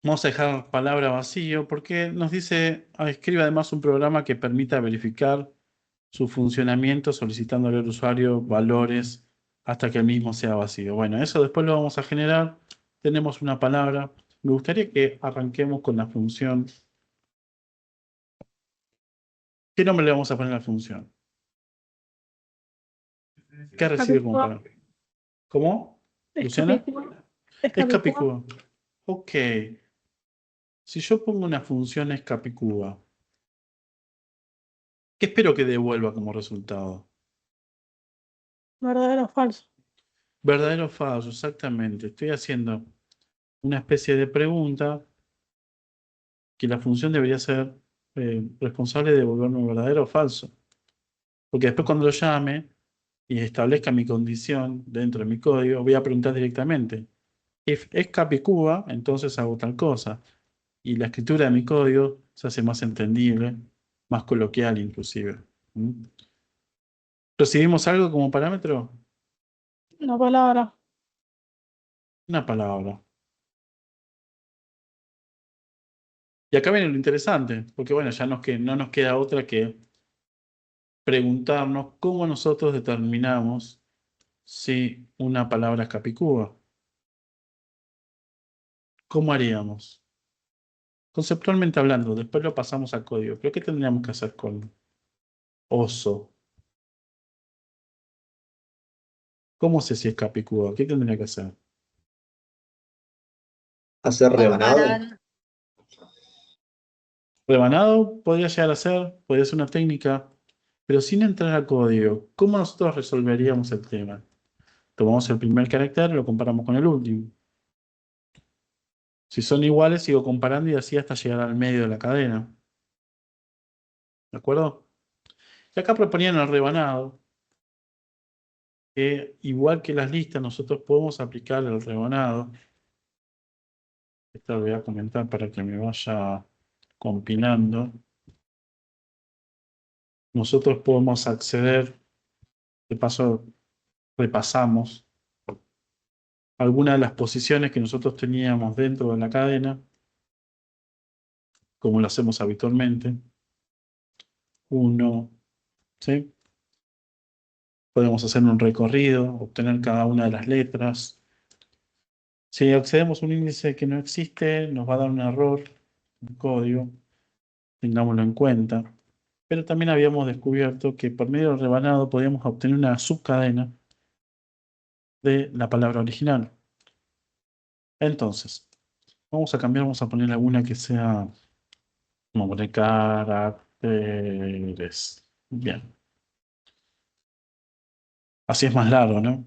vamos a dejar palabra vacío porque nos dice, escribe además un programa que permita verificar su funcionamiento solicitándole al usuario valores hasta que el mismo sea vacío. Bueno, eso después lo vamos a generar. Tenemos una palabra. Me gustaría que arranquemos con la función. ¿Qué nombre le vamos a poner a la función? ¿Qué recibe como Capicúa. palabra? ¿Cómo? Es ¿Luciana? capicúa. Es Es capicúa. capicúa. Ok. Si yo pongo una función es capicúa, ¿qué espero que devuelva como resultado? ¿Verdadero o falso? Verdadero o falso, exactamente. Estoy haciendo una especie de pregunta que la función debería ser responsable de devolverme verdadero o falso. Porque después cuando lo llame y establezca mi condición dentro de mi código, voy a preguntar directamente. If es capicúa, entonces hago tal cosa. Y la escritura de mi código se hace más entendible, más coloquial inclusive. ¿Mm? ¿Recibimos algo como parámetro? Una palabra. Una palabra. Y acá viene lo interesante, porque bueno, ya no nos queda otra que preguntarnos cómo nosotros determinamos si una palabra es capicúa. ¿Cómo haríamos? Conceptualmente hablando, después lo pasamos al código. ¿Pero qué tendríamos que hacer con oso? ¿Cómo sé si es capicúa? ¿Qué tendría que hacer? Hacer rebanado. Comparar. Rebanado podría llegar a ser, podría ser una técnica, pero sin entrar al código. ¿Cómo nosotros resolveríamos el tema? Tomamos el primer carácter y lo comparamos con el último. Si son iguales, sigo comparando y así hasta llegar al medio de la cadena. ¿De acuerdo? Y acá proponían el rebanado, que igual que las listas, nosotros podemos aplicar el rebanado. Esto lo voy a comentar para que me vaya compilando. Nosotros podemos acceder, de paso repasamos algunas de las posiciones que nosotros teníamos dentro de la cadena, como lo hacemos habitualmente. Uno, ¿sí? Podemos hacer un recorrido, obtener cada una de las letras. Si accedemos a un índice que no existe, nos va a dar un error, un código, tengámoslo en cuenta. Pero también habíamos descubierto que por medio del rebanado podíamos obtener una subcadena de la palabra original. Entonces, vamos a cambiar, vamos a poner alguna que sea, vamos a poner caracteres. Bien, así es más largo, ¿no?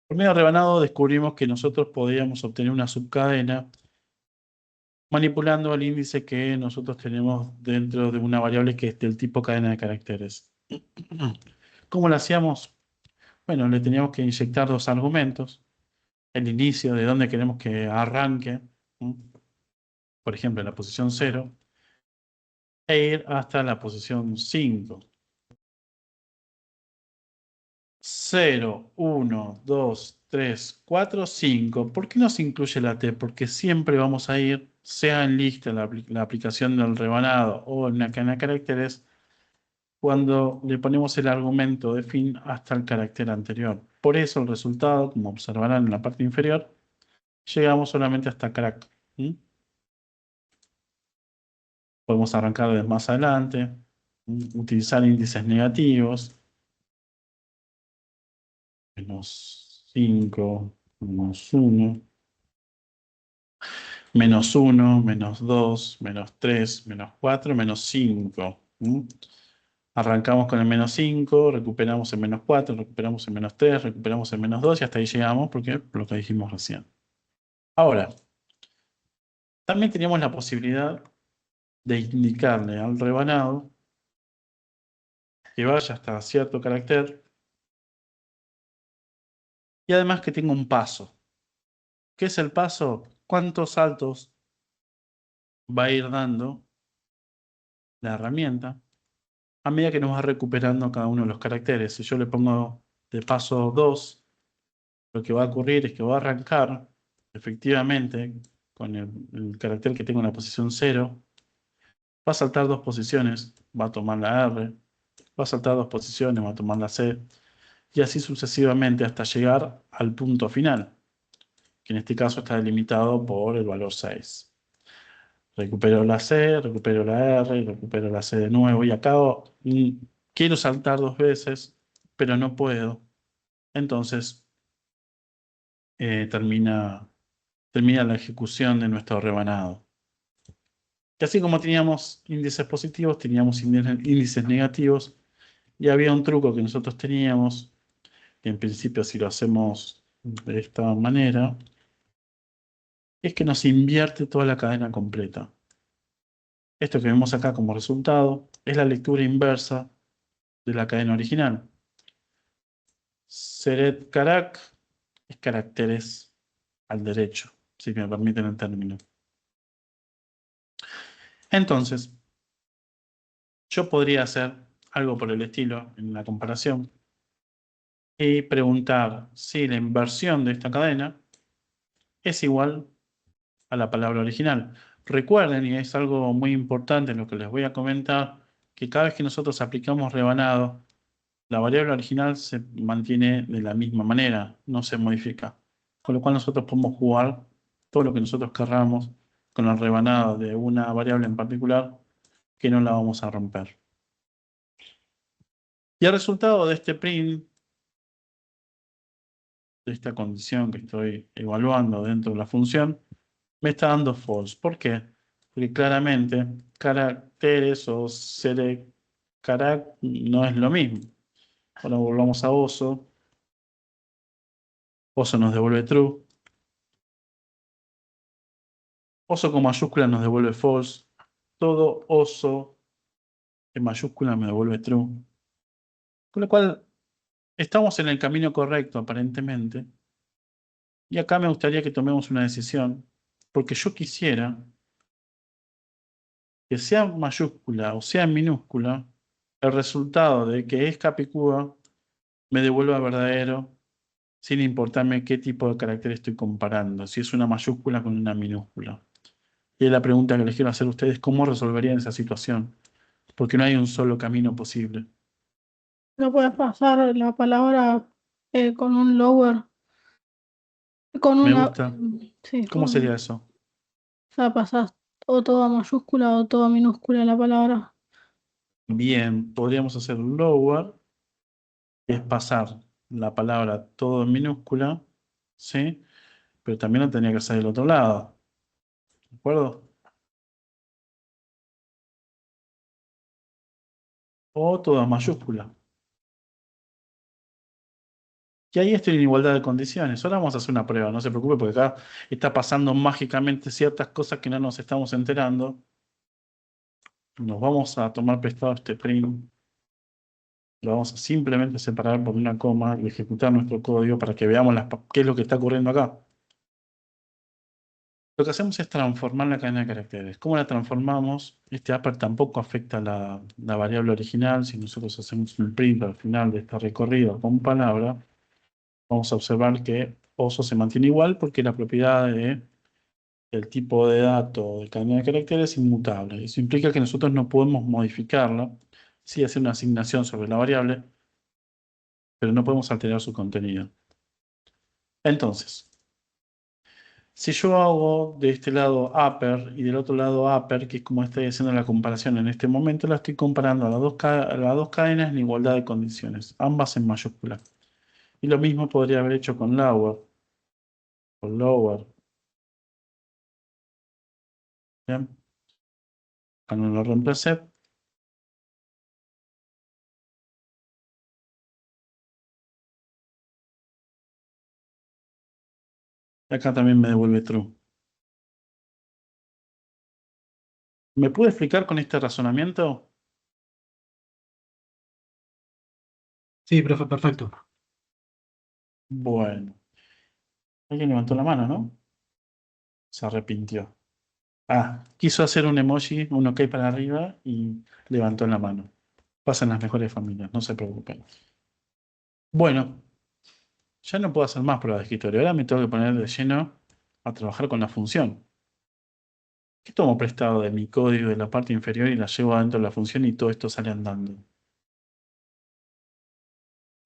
Por medio del rebanado descubrimos que nosotros podíamos obtener una subcadena manipulando el índice que nosotros tenemos dentro de una variable que es del tipo cadena de caracteres. ¿Cómo lo hacíamos? Bueno, le teníamos que inyectar dos argumentos. El inicio de dónde queremos que arranque, ¿m? Por ejemplo, en la posición 0, e ir hasta la posición 5. 0, 1, 2, 3, 4, 5. ¿Por qué no se incluye la T? Porque siempre vamos a ir, sea en lista la aplicación del rebanado o en una cadena de caracteres, cuando le ponemos el argumento de fin hasta el carácter anterior. Por eso el resultado, como observarán en la parte inferior, llegamos solamente hasta carácter. Podemos arrancar desde más adelante, utilizar índices negativos. Menos 5, menos 1, menos 1, menos 2, menos 3, menos 4, menos 5. Arrancamos con el menos 5, recuperamos el menos 4, recuperamos el menos 3, recuperamos el menos 2 y hasta ahí llegamos porque lo que dijimos recién. Ahora, también teníamos la posibilidad de indicarle al rebanado que vaya hasta cierto carácter y además que tenga un paso. ¿Qué es el paso? ¿Cuántos saltos va a ir dando la herramienta a medida que nos va recuperando cada uno de los caracteres? Si yo le pongo de paso 2, lo que va a ocurrir es que va a arrancar efectivamente con el carácter que tengo en la posición 0, va a saltar 2 posiciones, va a tomar la R, va a saltar 2 posiciones, va a tomar la C, y así sucesivamente hasta llegar al punto final, que en este caso está delimitado por el valor 6. Recupero la C, recupero la R, recupero la C de nuevo y acabo, quiero saltar 2 veces, pero no puedo. Entonces termina la ejecución de nuestro rebanado. Y así como teníamos índices positivos, teníamos índices negativos y había un truco que nosotros teníamos, que en principio si lo hacemos de esta manera, es que nos invierte toda la cadena completa. Esto que vemos acá como resultado es la lectura inversa de la cadena original. Seret Karak es caracteres al derecho, si me permiten el término. Entonces, yo podría hacer algo por el estilo en la comparación y preguntar si la inversión de esta cadena es igual a la palabra original. Recuerden, y es algo muy importante en lo que les voy a comentar, que cada vez que nosotros aplicamos rebanado, la variable original se mantiene de la misma manera, no se modifica. Con lo cual nosotros podemos jugar todo lo que nosotros querramos con el rebanado de una variable en particular que no la vamos a romper. Y el resultado de este print, de esta condición que estoy evaluando dentro de la función, me está dando false. ¿Por qué? Porque claramente caracteres o carac no es lo mismo. Ahora volvamos a oso. Oso nos devuelve true. Oso con mayúscula nos devuelve false. Todo oso en mayúscula me devuelve true. Con lo cual, estamos en el camino correcto aparentemente. Y acá me gustaría que tomemos una decisión. Porque yo quisiera que sea mayúscula o sea minúscula, el resultado de que es Capicúa me devuelva verdadero sin importarme qué tipo de carácter estoy comparando, si es una mayúscula con una minúscula. Y es la pregunta que les quiero hacer a ustedes, ¿cómo resolverían esa situación? Porque no hay un solo camino posible. No puedes pasar la palabra con un lower, con Me una, gusta. sí, ¿Cómo sería eso? o sea, pasás o toda mayúscula o toda minúscula la palabra. Bien, podríamos hacer lower, que es pasar la palabra todo en minúscula, ¿sí? Pero también lo tenía que hacer del otro lado. ¿De acuerdo? O todo en mayúscula. Y ahí estoy en igualdad de condiciones. Ahora vamos a hacer una prueba, no se preocupe, porque acá está pasando mágicamente ciertas cosas que no nos estamos enterando. Nos vamos a tomar prestado este print. Lo vamos a simplemente separar por una coma y ejecutar nuestro código para que veamos qué es lo que está ocurriendo acá. Lo que hacemos es transformar la cadena de caracteres. ¿Cómo la transformamos? Este upper tampoco afecta la variable original. Si nosotros hacemos un print al final de este recorrido con palabra, vamos a observar que oso se mantiene igual porque la propiedad del tipo de dato de cadena de caracteres es inmutable. Eso implica que nosotros no podemos modificarla, sí hacer una asignación sobre la variable, pero no podemos alterar su contenido. Entonces, si yo hago de este lado upper y del otro lado upper, que es como estoy haciendo la comparación en este momento, la estoy comparando a las dos cadenas en igualdad de condiciones, ambas en mayúscula. Y lo mismo podría haber hecho con lower, con lower. ¿Bien? Cuando lo reemplacé, acá también me devuelve true. ¿Me pude explicar con este razonamiento? Sí, profe, perfecto. Bueno, alguien levantó la mano, ¿no? Se arrepintió. Ah, quiso hacer un emoji, un ok para arriba y levantó la mano. Pasan las mejores familias, no se preocupen. Bueno, ya no puedo hacer más pruebas de escritorio. Ahora me tengo que poner de lleno a trabajar con la función. ¿Qué tomo prestado de mi código de la parte inferior y la llevo adentro de la función y todo esto sale andando?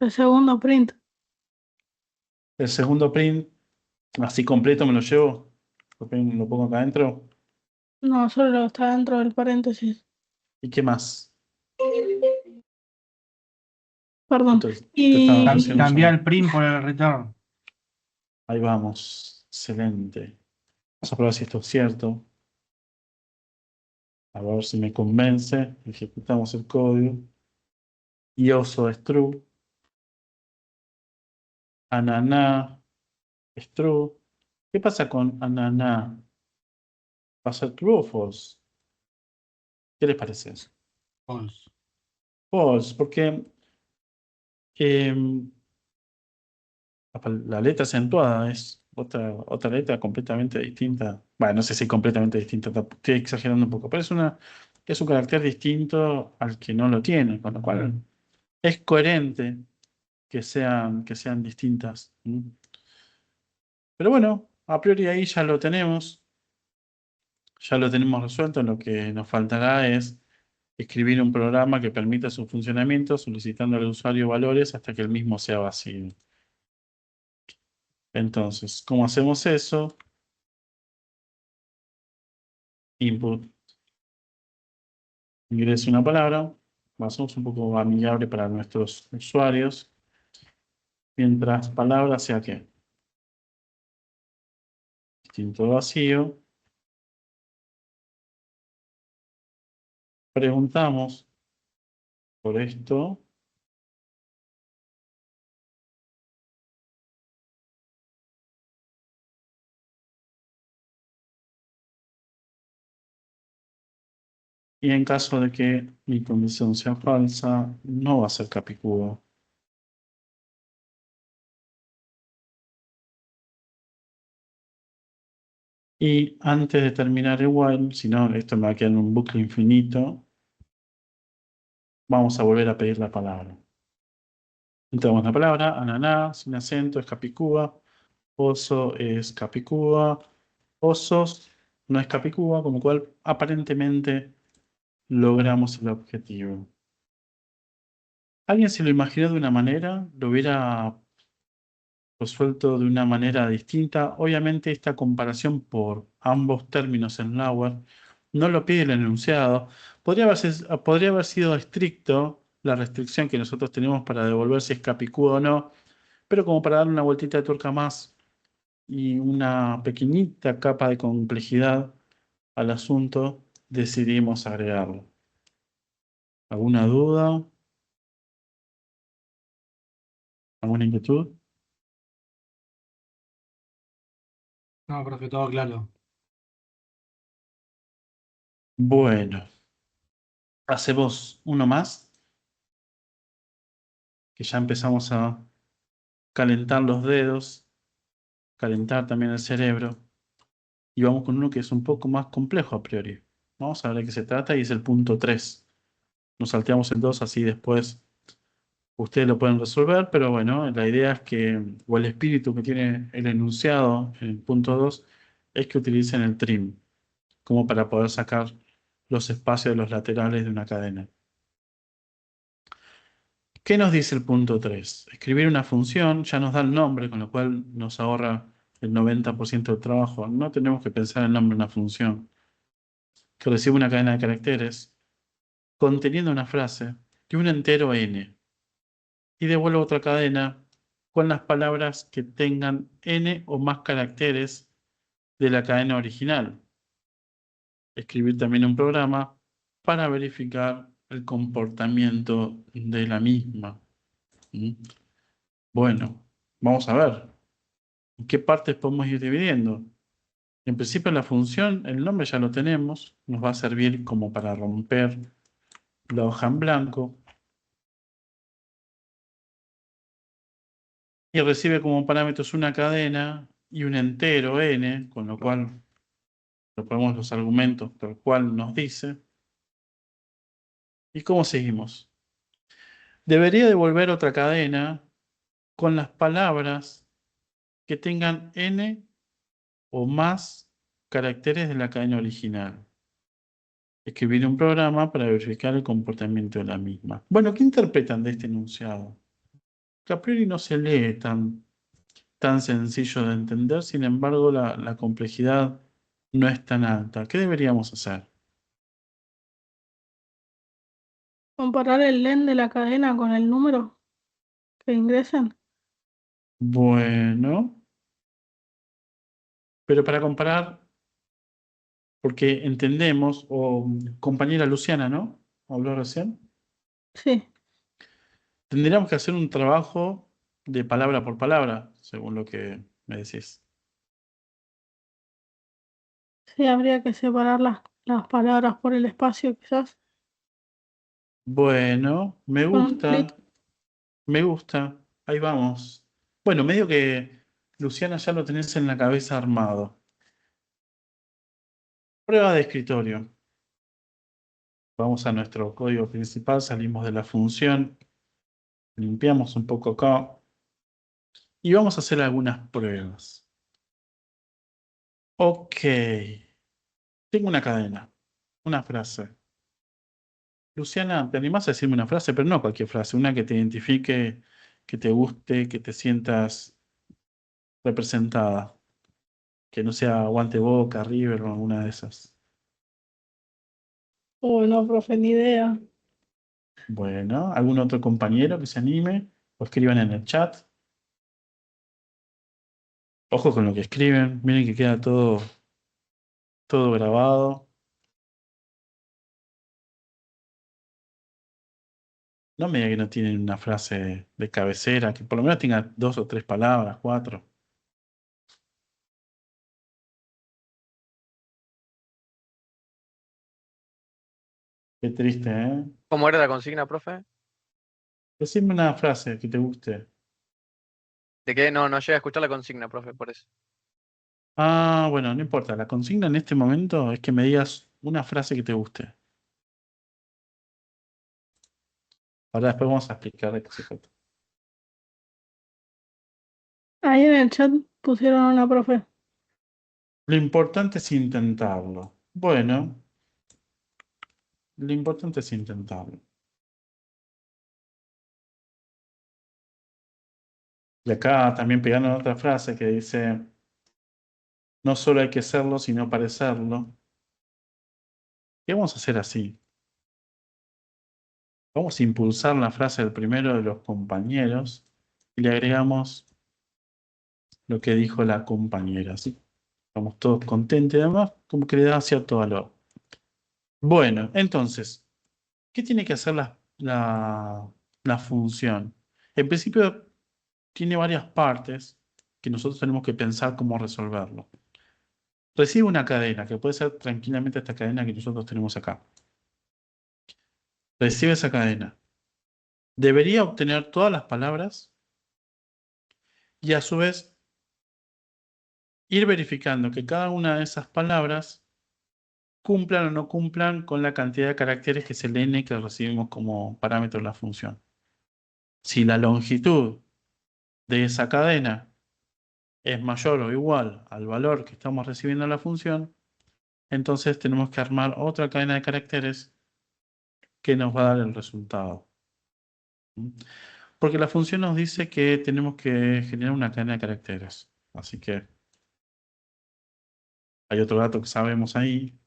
El segundo print. El segundo print, así completo, me lo llevo. Lo pongo acá adentro. No, solo está dentro del paréntesis. ¿Y qué más? Perdón. Te estaba Y haciendo un Cambiar llamado. el print por el return. Ahí vamos. Excelente. Vamos a probar si esto es cierto. A ver si me convence. Ejecutamos el código. Y oso es true. Ananá es true. ¿Qué pasa con ananá? ¿Va a ser true o false? ¿Qué les parece eso? False. False, porque em, la letra acentuada es otra letra completamente distinta. Bueno, no sé si completamente distinta, estoy exagerando un poco, pero es un carácter distinto al que no lo tiene, con lo cual es coherente que sean distintas. ¿Mm? Pero bueno, a priori ahí ya lo tenemos resuelto. Lo que nos faltará es escribir un programa que permita su funcionamiento solicitando al usuario valores hasta que el mismo sea vacío. Entonces, ¿cómo hacemos eso? Input, ingrese una palabra. Hacemos un poco amigable para nuestros usuarios. Mientras palabra sea ¿qué? Distinto vacío. Preguntamos por esto. Y en caso de que mi condición sea falsa, no va a ser capicúa. Y antes de terminar el while, si no, esto me va a quedar en un bucle infinito, vamos a volver a pedir la palabra. Entramos la palabra, ananá, sin acento, es capicúa, oso es capicúa, osos no es capicúa, con lo cual aparentemente logramos el objetivo. ¿Alguien se lo imaginó de una manera? ¿Lo hubiera resuelto de una manera distinta? Obviamente esta comparación por ambos términos en lower no lo pide el enunciado. Podría haber sido estricto la restricción que nosotros tenemos para devolver si es capicúa o no, pero como para darle una vueltita de tuerca más y una pequeñita capa de complejidad al asunto, decidimos agregarlo. ¿Alguna duda? ¿Alguna inquietud? No, profe, todo claro. Bueno, hacemos uno más, que ya empezamos a calentar los dedos, calentar también el cerebro. Y vamos con uno que es un poco más complejo a priori. Vamos a ver de qué se trata y es el punto 3. Nos salteamos el 2, así después ustedes lo pueden resolver, pero bueno, la idea es que, o el espíritu que tiene el enunciado en el punto 2, es que utilicen el trim, como para poder sacar los espacios de los laterales de una cadena. ¿Qué nos dice el punto 3? Escribir una función ya nos da el nombre, con lo cual nos ahorra el 90% del trabajo. No tenemos que pensar el nombre de una función que recibe una cadena de caracteres conteniendo una frase y un entero n. Y devuelvo otra cadena con las palabras que tengan n o más caracteres de la cadena original. Escribir también un programa para verificar el comportamiento de la misma. ¿Mm? Bueno, vamos a ver. ¿En qué partes podemos ir dividiendo? En principio la función, el nombre ya lo tenemos, nos va a servir como para romper la hoja en blanco. Y recibe como parámetros una cadena y un entero n, con lo cual proponemos los argumentos tal cual nos dice. ¿Y cómo seguimos? Debería devolver otra cadena con las palabras que tengan n o más caracteres de la cadena original. Escribir un programa para verificar el comportamiento de la misma. Bueno, ¿qué interpretan de este enunciado? Que a priori no se lee tan sencillo de entender, sin embargo la complejidad no es tan alta. ¿Qué deberíamos hacer? Comparar el len de la cadena con el número que ingresan. Bueno, pero para comparar, porque entendemos, o compañera Luciana, ¿no? ¿Habló recién? Sí, Tendríamos que hacer un trabajo de palabra por palabra, según lo que me decís. sí, habría que separar las palabras por el espacio, quizás, Bueno, me con un gusta, split. me gusta. Ahí vamos. Bueno, medio que Luciana ya lo tenés en la cabeza armado. Prueba de escritorio. Vamos a nuestro código principal, salimos de la función, limpiamos un poco acá y vamos a hacer algunas pruebas. Ok, tengo una cadena, una frase. Luciana, ¿te animás a decirme una frase? Pero no cualquier frase, una que te identifique, que te guste, que te sientas representada. Que no sea Aguante Boca, River o alguna de esas. Oh, no, profe, ni idea. Bueno, ¿algún otro compañero que se anime? O escriban en el chat. Ojo con lo que escriben. Miren que queda todo grabado. No me diga que no tienen una frase de cabecera, que por lo menos tenga 2 o 3 palabras, 4. Qué triste, ¿eh? ¿Cómo era la consigna, profe? Decime una frase que te guste. ¿De qué? No llega a escuchar la consigna, profe, por eso. Ah, bueno, no importa. La consigna en este momento es que me digas una frase que te guste. Ahora después vamos a explicar de qué se trata. Ahí en el chat pusieron una profe. Lo importante es intentarlo. Bueno, lo importante es intentarlo. Y acá también pegando otra frase que dice, no solo hay que serlo, sino parecerlo. ¿Qué vamos a hacer así? Vamos a impulsar la frase del primero de los compañeros y le agregamos lo que dijo la compañera. ¿Sí? Estamos todos contentos y además como que le da cierto valor. Bueno, entonces, ¿qué tiene que hacer la función? En principio tiene varias partes que nosotros tenemos que pensar cómo resolverlo. Recibe una cadena, que puede ser tranquilamente esta cadena que nosotros tenemos acá. Recibe esa cadena. Debería obtener todas las palabras y a su vez ir verificando que cada una de esas palabras cumplan o no cumplan con la cantidad de caracteres que es el n que recibimos como parámetro de la función. Si la longitud de esa cadena es mayor o igual al valor que estamos recibiendo en la función, entonces tenemos que armar otra cadena de caracteres que nos va a dar el resultado. Porque la función nos dice que tenemos que generar una cadena de caracteres. Así que hay otro dato que sabemos ahí.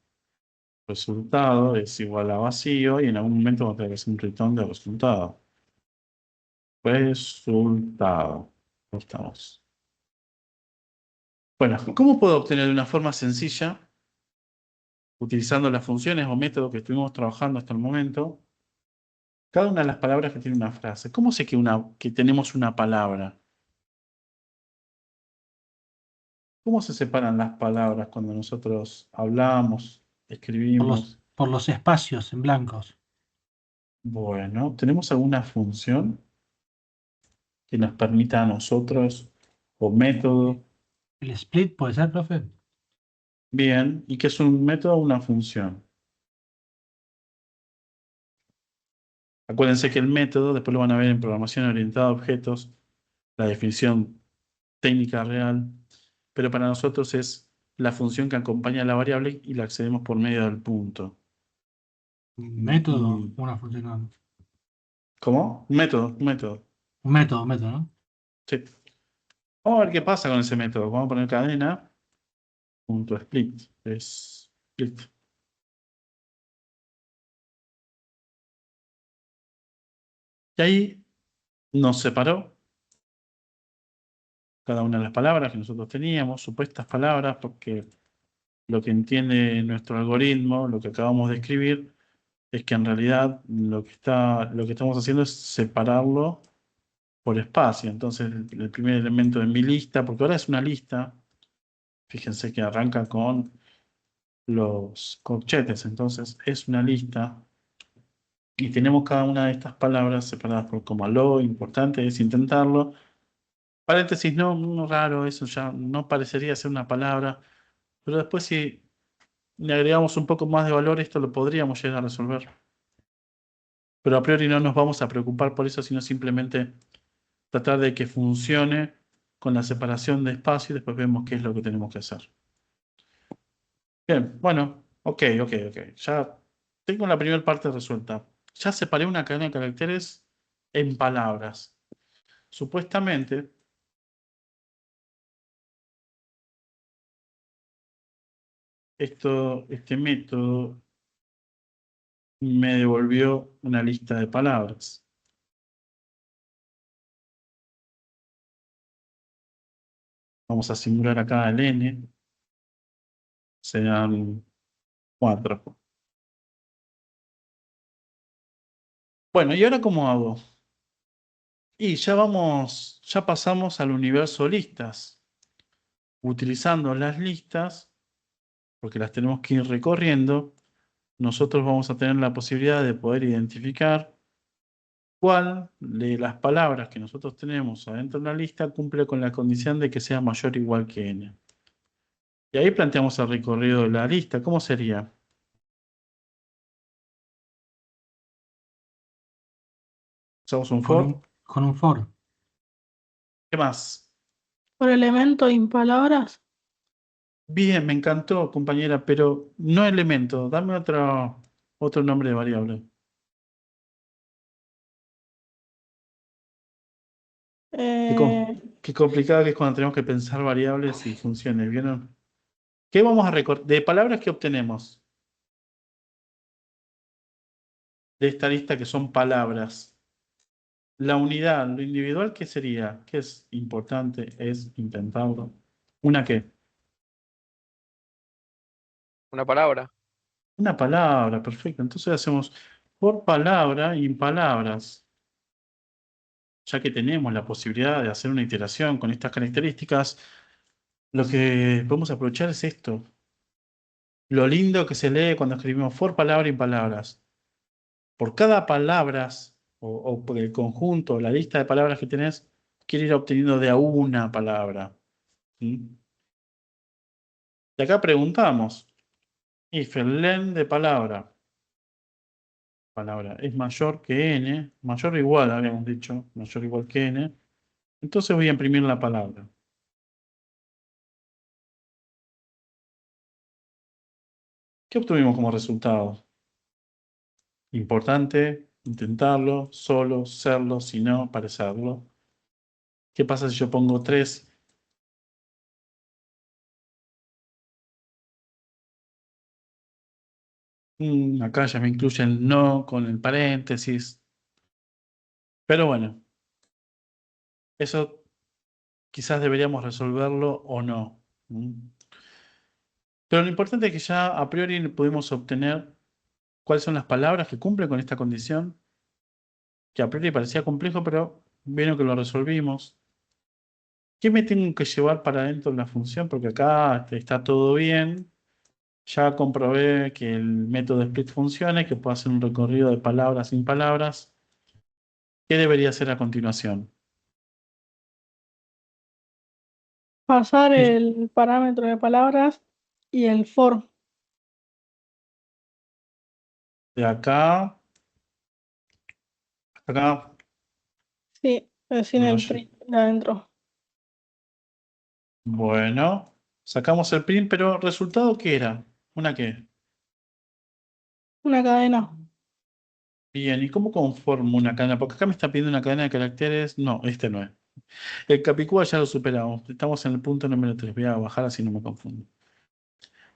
Resultado es igual a vacío y en algún momento vamos a tener que hacer un return de resultado. Resultado. Ahí estamos. Bueno, ¿cómo puedo obtener de una forma sencilla, utilizando las funciones o métodos que estuvimos trabajando hasta el momento, cada una de las palabras que tiene una frase? ¿Cómo sé que tenemos una palabra? ¿Cómo se separan las palabras cuando nosotros hablamos, escribimos? Por los espacios en blancos. Bueno, ¿tenemos alguna función que nos permita a nosotros, o método? ¿El split puede ser, profe? Bien, ¿y qué es un método o una función? Acuérdense que el método, después lo van a ver en programación orientada a objetos, la definición técnica real, pero para nosotros es la función que acompaña a la variable y la accedemos por medio del punto. Un método, Y- una función. No. ¿Cómo? Un método. Un método, ¿no? Sí. Vamos a ver qué pasa con ese método. Vamos a poner cadena, punto split. Es split. Y ahí nos separó cada una de las palabras que nosotros teníamos, supuestas palabras, porque lo que entiende nuestro algoritmo, lo que acabamos de escribir, es que en realidad lo que estamos haciendo es separarlo por espacio. Entonces, el primer elemento de mi lista, porque ahora es una lista, fíjense que arranca con los corchetes, entonces es una lista y tenemos cada una de estas palabras separadas por coma. Lo importante es intentarlo. Paréntesis, no raro, eso ya no parecería ser una palabra, pero después si le agregamos un poco más de valor, esto lo podríamos llegar a resolver. Pero a priori no nos vamos a preocupar por eso, sino simplemente tratar de que funcione con la separación de espacio y después vemos qué es lo que tenemos que hacer. Bien, bueno, ok. Ya tengo la primera parte resuelta. Ya separé una cadena de caracteres en palabras. Supuestamente, este método me devolvió una lista de palabras. Vamos a simular acá el n. Sean 4. Bueno, ¿y ahora cómo hago? Y ya pasamos al universo listas. Utilizando las listas, porque las tenemos que ir recorriendo, nosotros vamos a tener la posibilidad de poder identificar cuál de las palabras que nosotros tenemos adentro de la lista cumple con la condición de que sea mayor o igual que n. Y ahí planteamos el recorrido de la lista. ¿Cómo sería? Usamos un for. Con un for. ¿Qué más? Por elemento en palabras. Bien, me encantó, compañera, pero no elemento. Dame otro nombre de variable. Qué complicado que es cuando tenemos que pensar variables y funciones, ¿vieron? ¿Qué vamos a recordar? De palabras que obtenemos de esta lista que son palabras. La unidad, lo individual, ¿qué sería? ¿Qué es importante? Es intentarlo. ¿Una qué? Una palabra. Una palabra, perfecto. Entonces hacemos por palabra y en palabras. Ya que tenemos la posibilidad de hacer una iteración con estas características, lo que podemos aprovechar es esto. Lo lindo que se lee cuando escribimos for palabra y palabras. Por cada palabras o por el conjunto, la lista de palabras que tenés, quiere ir obteniendo de a una palabra. ¿Sí? Y acá preguntamos, if el len de palabra es mayor que n, mayor o igual, habíamos dicho, mayor o igual que n, entonces voy a imprimir la palabra. ¿Qué obtuvimos como resultado? Importante, intentarlo, solo, serlo, si no, parecerlo. ¿Qué pasa si yo pongo 3? Acá ya me incluye el no con el paréntesis. Pero bueno, eso quizás deberíamos resolverlo o no. Pero lo importante es que ya a priori pudimos obtener cuáles son las palabras que cumplen con esta condición, que a priori parecía complejo, pero vieron que lo resolvimos. ¿Qué me tengo que llevar para dentro de la función? Porque acá está todo bien. Ya comprobé que el método split funciona y que puedo hacer un recorrido de palabras sin palabras. ¿Qué debería hacer a continuación? Pasar el parámetro de palabras y el for. De acá hasta acá. Sí, sin No el sé. print de adentro. Bueno, sacamos el print, pero ¿resultado qué era? ¿Una qué? Una cadena. Bien, ¿y cómo conformo una cadena? Porque acá me está pidiendo una cadena de caracteres. No, este no es. El Capicúa ya lo superamos. Estamos en el punto número 3. Voy a bajar así no me confundo.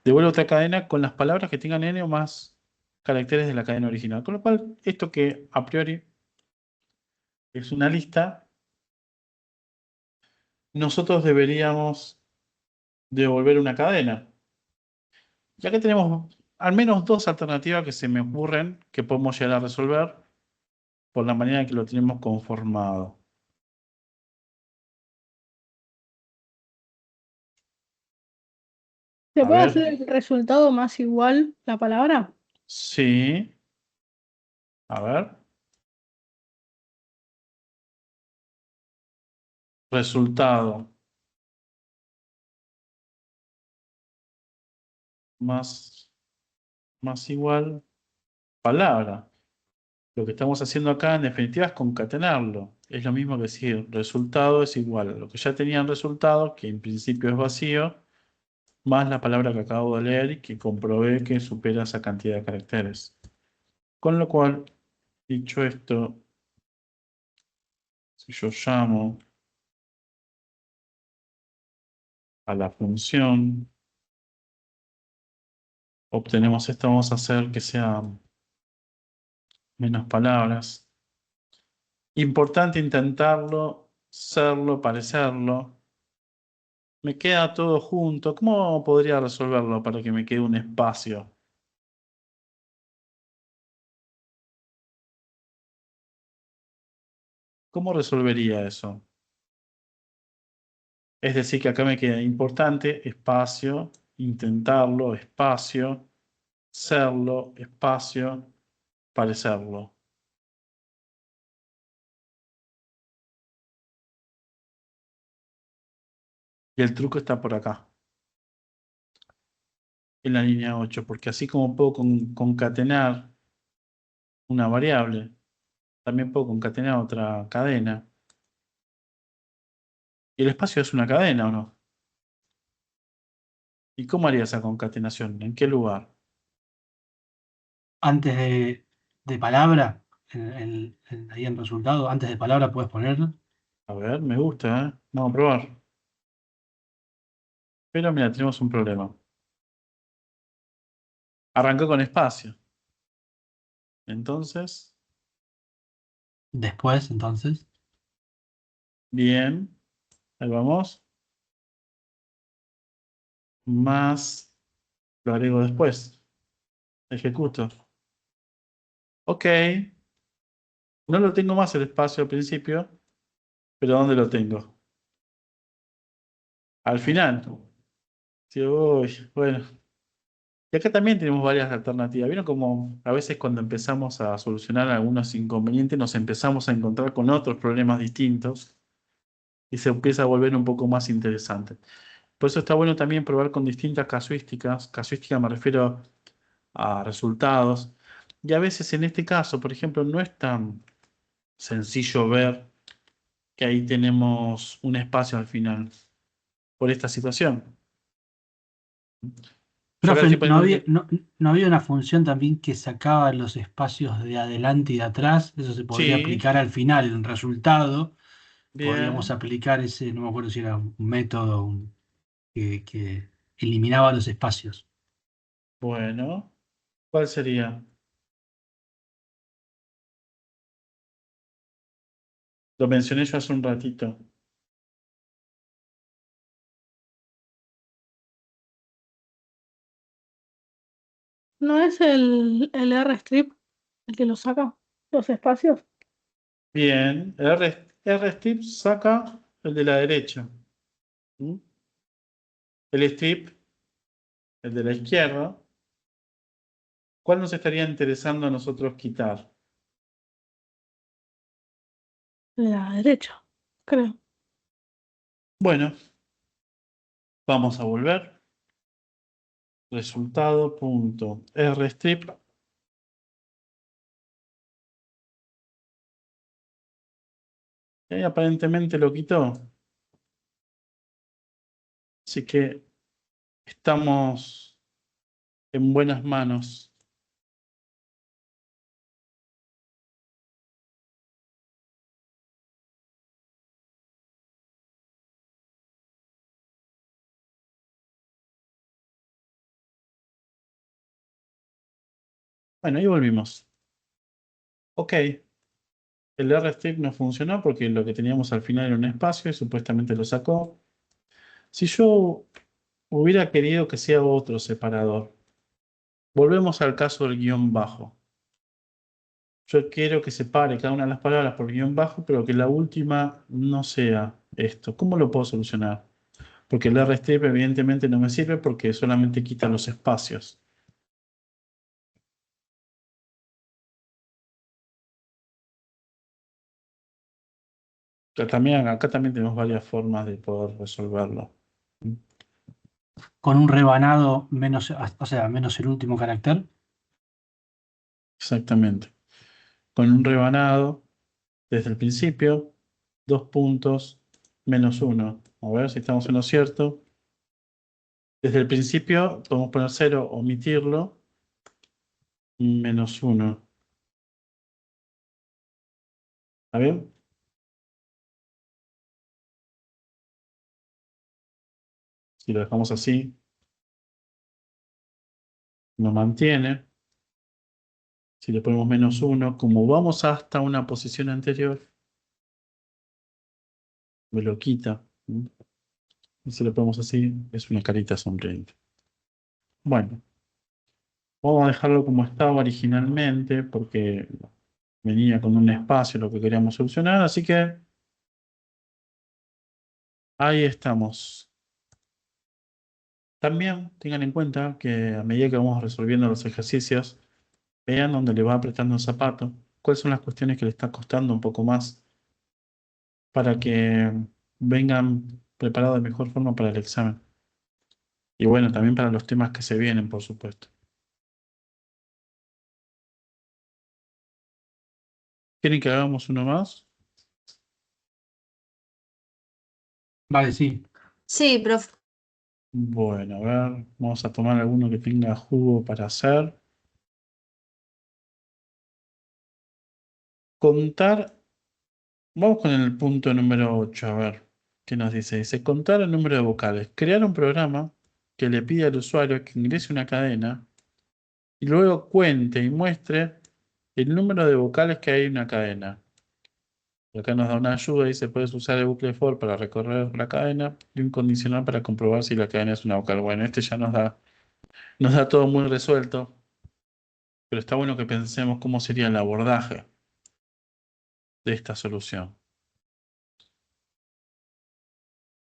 Devuelvo otra cadena con las palabras que tengan n o más caracteres de la cadena original. Con lo cual, esto que a priori es una lista, nosotros deberíamos devolver una cadena. Ya que tenemos al menos 2 alternativas que se me ocurren que podemos llegar a resolver por la manera en que lo tenemos conformado. ¿Se A puede ver. hacer el resultado más igual la palabra? Sí. A ver. Resultado. Más igual palabra. Lo que estamos haciendo acá en definitiva es concatenarlo. Es lo mismo que decir resultado es igual a lo que ya tenían resultado, que en principio es vacío, más la palabra que acabo de leer y que comprobé que supera esa cantidad de caracteres. Con lo cual, dicho esto, si yo llamo a la función, obtenemos esto, vamos a hacer que sea menos palabras. Importante intentarlo, serlo, parecerlo. Me queda todo junto. ¿Cómo podría resolverlo para que me quede un espacio? ¿Cómo resolvería eso? Es decir, que acá me queda importante, espacio, intentarlo, espacio, serlo, espacio, parecerlo. Y el truco está por acá, en la línea 8, porque así como puedo concatenar una variable, también puedo concatenar otra cadena. ¿Y el espacio es una cadena o no? ¿Y cómo haría esa concatenación? ¿En qué lugar? Antes de palabra, ahí en resultado, antes de palabra puedes poner A ver, me gusta, ¿eh? Vamos a probar. Pero mira, tenemos un problema. Arrancó con espacio. Entonces, después, entonces. bien. Ahí vamos. Más lo agrego después. Ejecuto. Ok. No lo tengo más el espacio al principio, pero ¿dónde lo tengo? Al final. Sí, uy, bueno. Y acá también tenemos varias alternativas. ¿Vieron cómo a veces cuando empezamos a solucionar algunos inconvenientes nos empezamos a encontrar con otros problemas distintos y se empieza a volver un poco más interesante? Por eso está bueno también probar con distintas casuísticas. Casuística me refiero a resultados. Y a veces en este caso, por ejemplo, no es tan sencillo ver que ahí tenemos un espacio al final por esta situación. Yo acá Profe, estoy ¿no poniendo había, no había una función también que sacaba los espacios de adelante y de atrás? Eso se podría Sí, aplicar al final, en el resultado. Podríamos bien. aplicar ese, no me acuerdo si era un método que eliminaba los espacios. Bueno, ¿cuál sería? Lo mencioné yo hace un ratito. ¿No es el R-strip el que lo saca? Los espacios. Bien, R-strip saca el de la derecha. ¿Mm? El strip, el de la izquierda. ¿Cuál nos estaría interesando a nosotros quitar? La derecha, creo. Bueno, vamos a volver. Resultado punto R-strip. Y ahí aparentemente lo quitó. Así que estamos en buenas manos. Bueno, ahí volvimos. Ok, el R-strip no funcionó porque lo que teníamos al final era un espacio y supuestamente lo sacó. Si yo hubiera querido que sea otro separador, volvemos al caso del guión bajo. Yo quiero que separe cada una de las palabras por guión bajo, pero que la última no sea esto. ¿Cómo lo puedo solucionar? Porque el R-strip evidentemente no me sirve porque solamente quita los espacios. Acá también tenemos varias formas de poder resolverlo. Con un rebanado menos, o sea, menos el último carácter. Exactamente. Con un rebanado, desde el principio, 2 puntos, -1. A ver si estamos en lo cierto. Desde el principio podemos poner 0, omitirlo, -1. ¿Está bien? Si lo dejamos así, nos mantiene. Si le ponemos -1, como vamos hasta una posición anterior, me lo quita. Y si lo ponemos así, es una carita sonriente. Bueno, vamos a dejarlo como estaba originalmente, porque venía con un espacio lo que queríamos solucionar, así que ahí estamos. También tengan en cuenta que a medida que vamos resolviendo los ejercicios, vean dónde le va apretando el zapato, cuáles son las cuestiones que le está costando un poco más, para que vengan preparados de mejor forma para el examen. Y bueno, también para los temas que se vienen, por supuesto. ¿Quieren que hagamos uno más? Vale, sí. Sí, profe. Bueno, a ver, vamos a tomar alguno que tenga jugo para hacer. Contar, vamos con el punto número 8, a ver, ¿qué nos dice? Dice, contar el número de vocales. Crear un programa que le pida al usuario que ingrese una cadena y luego cuente y muestre el número de vocales que hay en una cadena. Y acá nos da una ayuda, dice, puedes usar el bucle for para recorrer la cadena y un condicional para comprobar si la cadena es una vocal. Bueno, este ya nos da todo muy resuelto, pero está bueno que pensemos cómo sería el abordaje de esta solución.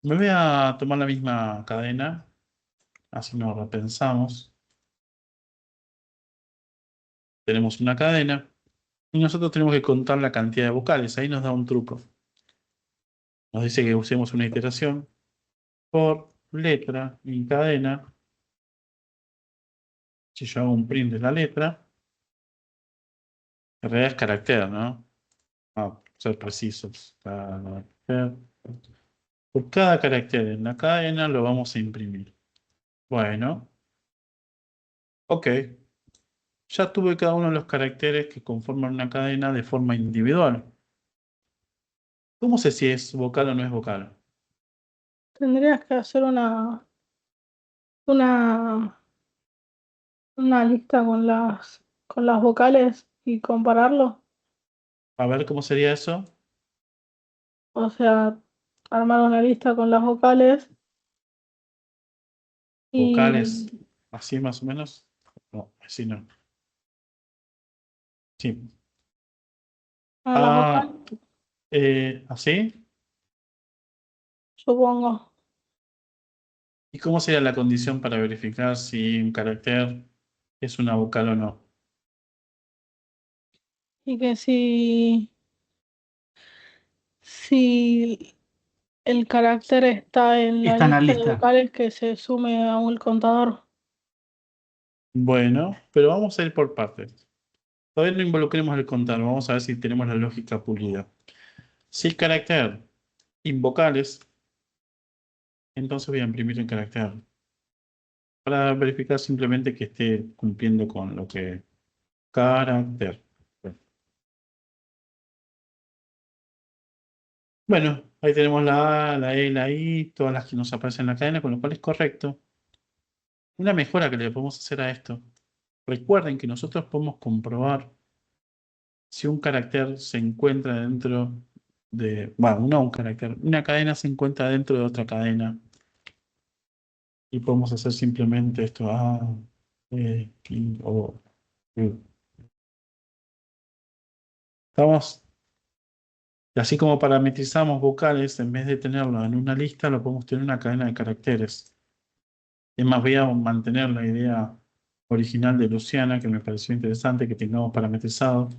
Me voy a tomar la misma cadena, así nos repensamos. Tenemos una cadena y nosotros tenemos que contar la cantidad de vocales. Ahí nos da un truco. Nos dice que usemos una iteración por letra en cadena, si yo hago un print de la letra, en realidad es carácter, ¿no? Ser precisos. Carácter. Por cada carácter en la cadena lo vamos a imprimir. Bueno, ok. Ya tuve cada uno de los caracteres que conforman una cadena de forma individual. ¿Cómo sé si es vocal o no es vocal? Tendrías que hacer una, una lista con las vocales y compararlo. A ver cómo sería eso. O sea, armar una lista con las vocales Vocales, y así más o menos. No, así no. Sí. a las vocales, ¿Así? supongo. ¿Y cómo sería la condición para verificar si un carácter es una vocal o no? Y que si el carácter está en la Está en la lista de lista. vocales que se sume a un contador. Bueno, pero vamos a ir por partes. Todavía no involucremos el contar, vamos a ver si tenemos la lógica pulida. Si el carácter invocales, entonces voy a imprimir el carácter. Para verificar simplemente que esté cumpliendo con lo que... Carácter. Bueno, ahí tenemos la A, la E, la I, todas las que nos aparecen en la cadena, con lo cual es correcto. Una mejora que le podemos hacer a esto. Recuerden que nosotros podemos comprobar si un carácter se encuentra dentro de... Bueno, no un carácter. Una cadena se encuentra dentro de otra cadena. Y podemos hacer simplemente esto. A, E, I, O, U. ¿Estamos? Y así como parametrizamos vocales, en vez de tenerlo en una lista, lo podemos tener en una cadena de caracteres. Es más, voy a mantener la idea original de Luciana, que me pareció interesante que tengamos parametrizado.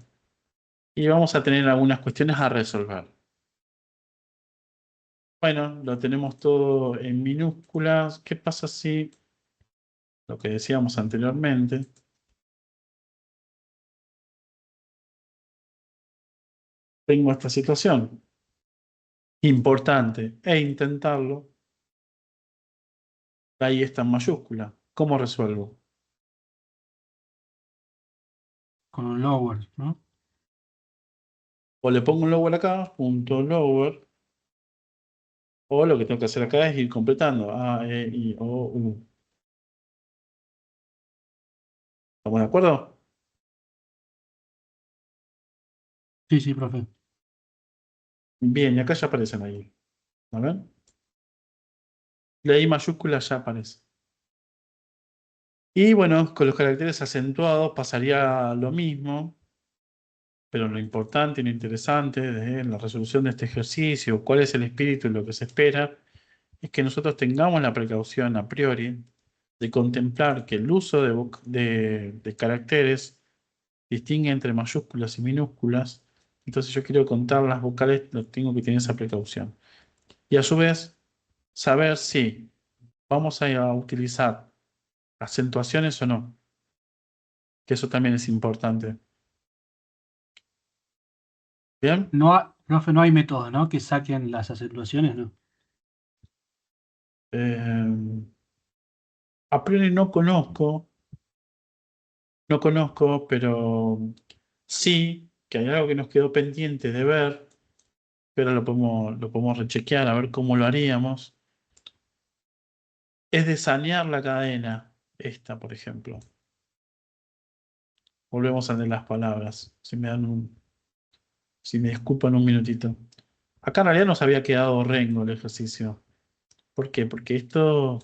Y vamos a tener algunas cuestiones a resolver. Bueno, lo tenemos todo en minúsculas. ¿Qué pasa si, lo que decíamos anteriormente, tengo esta situación? Importante, e intentarlo. Ahí está en mayúscula. ¿Cómo resuelvo? Con un lower, ¿no? O le pongo un lower acá, punto lower, o lo que tengo que hacer acá es ir completando. A, E, I, O, U. ¿Estamos de acuerdo? Sí, sí, profe. Bien, y acá ya aparecen ahí. A ver. La I mayúscula ya aparece. Y bueno, con los caracteres acentuados pasaría lo mismo, pero lo importante y lo interesante de la resolución de este ejercicio, cuál es el espíritu y lo que se espera, es que nosotros tengamos la precaución a priori de contemplar que el uso de caracteres distingue entre mayúsculas y minúsculas. Entonces yo quiero contar las vocales, tengo que tener esa precaución. Y a su vez, saber si vamos a utilizar acentuaciones o no, que eso también es importante. ¿Bien? Profe, no hay método, ¿no? Que saquen las acentuaciones, ¿no? Eh, a priori no conozco, pero sí que hay algo que nos quedó pendiente de ver, pero lo podemos rechequear a ver cómo lo haríamos. Es de sanear la cadena, esta, por ejemplo. Volvemos al de las palabras. Si me disculpan un minutito. Acá en realidad nos había quedado rengo el ejercicio. ¿Por qué? Porque esto,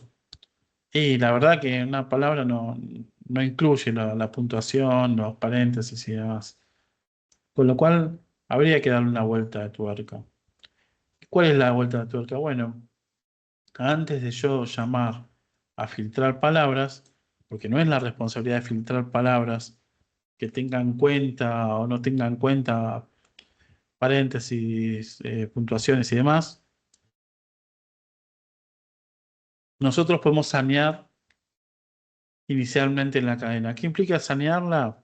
y la verdad que una palabra no incluye la puntuación, los paréntesis y demás. Con lo cual, habría que darle una vuelta de tuerca. ¿Cuál es la vuelta de tuerca? Bueno, antes de yo llamar a filtrar palabras, porque no es la responsabilidad de filtrar palabras que tengan en cuenta o no tengan en cuenta paréntesis, puntuaciones y demás, nosotros podemos sanear inicialmente en la cadena. ¿Qué implica sanearla?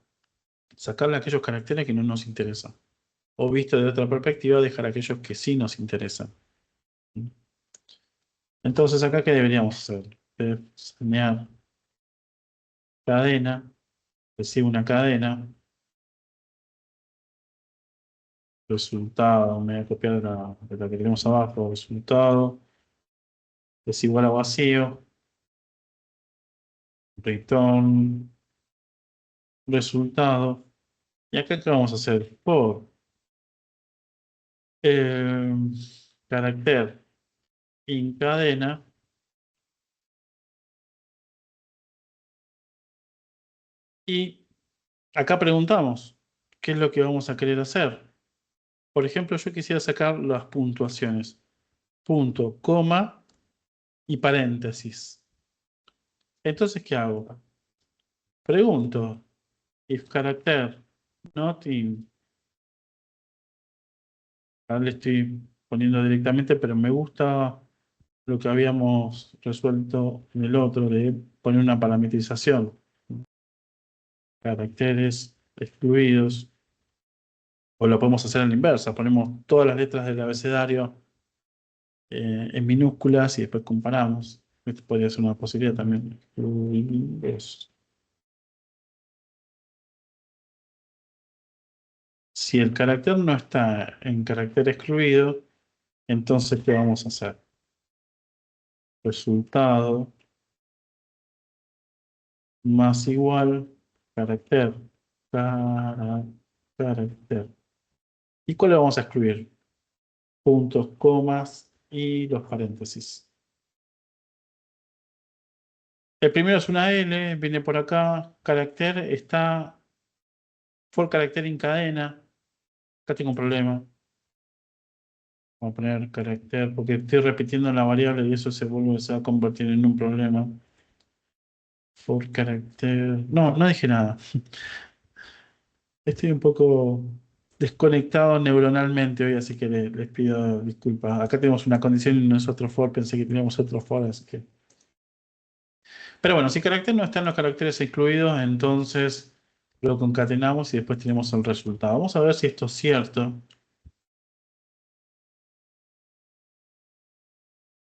Sacarle aquellos caracteres que no nos interesan. O visto de otra perspectiva, dejar aquellos que sí nos interesan. Entonces, acá, ¿qué deberíamos hacer? Sanear cadena, recibo una cadena, resultado, me voy a copiar de la que tenemos abajo, resultado, es igual a vacío, return, resultado. ¿Y acá qué vamos a hacer? Por carácter encadena. Y acá preguntamos, ¿qué es lo que vamos a querer hacer? Por ejemplo, yo quisiera sacar las puntuaciones. Punto, coma y paréntesis. Entonces, ¿qué hago? Pregunto, if character not in. Ahora le estoy poniendo directamente, pero me gusta lo que habíamos resuelto en el otro de poner una parametrización. Caracteres excluidos. O lo podemos hacer en la inversa. Ponemos todas las letras del abecedario en minúsculas y después comparamos. Esto podría ser una posibilidad también. Excluidos. Si el carácter no está en carácter excluido, entonces ¿qué vamos a hacer? Resultado más igual carácter. Carácter. ¿Y cuál le vamos a excluir? Puntos, comas y los paréntesis. El primero es una L, viene por acá. Carácter está for carácter en cadena. Acá tengo un problema. Vamos a poner carácter porque estoy repitiendo la variable y eso se va a convertir en un problema. For carácter. No, no dije nada. Estoy un poco desconectado neuronalmente hoy, así que les pido disculpas. Acá tenemos una condición y no es otro for, pensé que teníamos otro for, así que. Pero bueno, si carácter no está en los caracteres excluidos, entonces lo concatenamos y después tenemos el resultado. Vamos a ver si esto es cierto.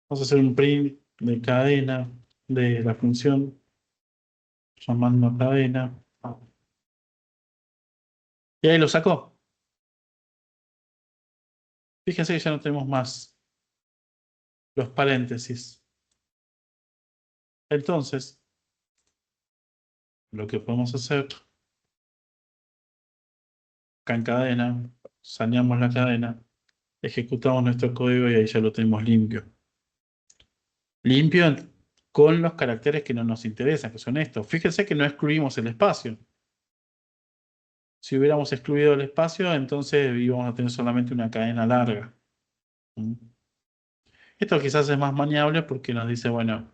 Vamos a hacer un print de cadena de la función llamando cadena. Y ahí lo sacó. Fíjense que ya no tenemos más los paréntesis. Entonces, lo que podemos hacer acá en cadena, saneamos la cadena, ejecutamos nuestro código y ahí ya lo tenemos limpio. Limpio con los caracteres que no nos interesan, que son estos. Fíjense que no excluimos el espacio. Si hubiéramos excluido el espacio, entonces íbamos a tener solamente una cadena larga. Esto quizás es más maniable porque nos dice, bueno,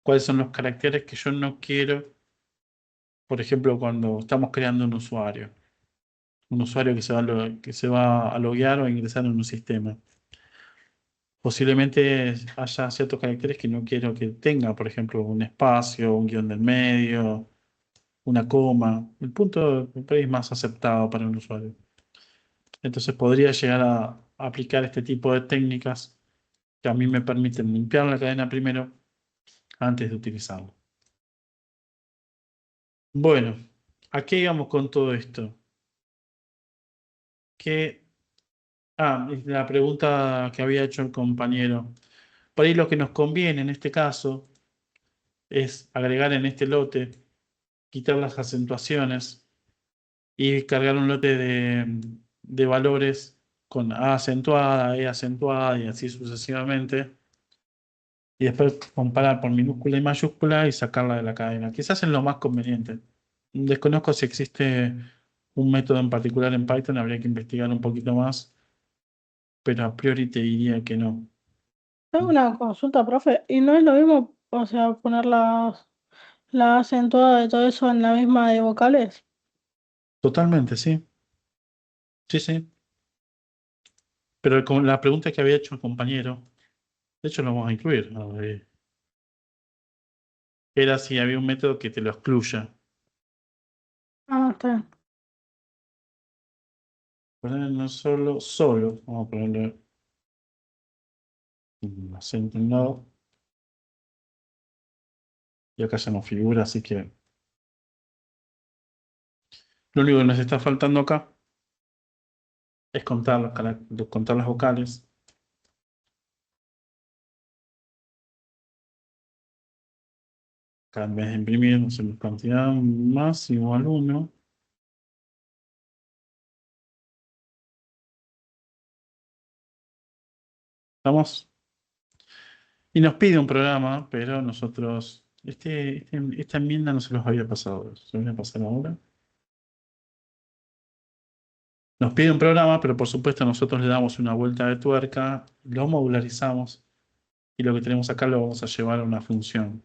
cuáles son los caracteres que yo no quiero, por ejemplo, cuando estamos creando un usuario que se va a loguear o a ingresar en un sistema. Posiblemente haya ciertos caracteres que no quiero que tenga, por ejemplo, un espacio, un guión del medio, una coma. El punto es más aceptado para un usuario. Entonces podría llegar a aplicar este tipo de técnicas que a mí me permiten limpiar la cadena primero antes de utilizarlo. Bueno, ¿a qué íbamos con todo esto? Es la pregunta que había hecho el compañero. Por ahí lo que nos conviene en este caso es agregar en este lote, quitar las acentuaciones y cargar un lote de valores con A acentuada, E acentuada y así sucesivamente. Y después comparar por minúscula y mayúscula y sacarla de la cadena. Quizás es lo más conveniente. Desconozco si existe un método en particular en Python, habría que investigar un poquito más, pero a priori te diría que no. Tengo una consulta, profe, y no es lo mismo, o sea, poner la acentuada de todo eso en la misma de vocales. Totalmente, sí. Sí, sí. Pero con la pregunta que había hecho el compañero, de hecho lo vamos a incluir. A ver. era si había un método que te lo excluya. Ah, está bien. Ponerlo solo. Vamos a ponerle un acento en lado. Y acá ya no figura, así que lo único que nos está faltando acá es contar las vocales. Acá en vez de imprimir, hacemos cantidad más igual 1. ¿Estamos? Y nos pide un programa, pero nosotros, esta enmienda no se los había pasado, se los voy a pasar ahora. Nos pide un programa, pero por supuesto nosotros le damos una vuelta de tuerca, lo modularizamos y lo que tenemos acá lo vamos a llevar a una función.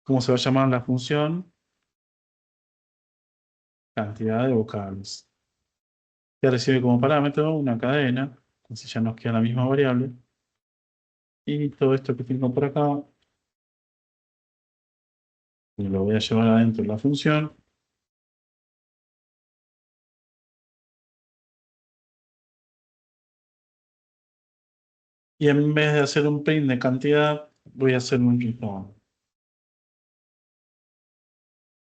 ¿Cómo se va a llamar la función? Cantidad de vocales. Que recibe como parámetro una cadena, así ya nos queda la misma variable. Y todo esto que tengo por acá, lo voy a llevar adentro de la función. Y en vez de hacer un print de cantidad, voy a hacer un return.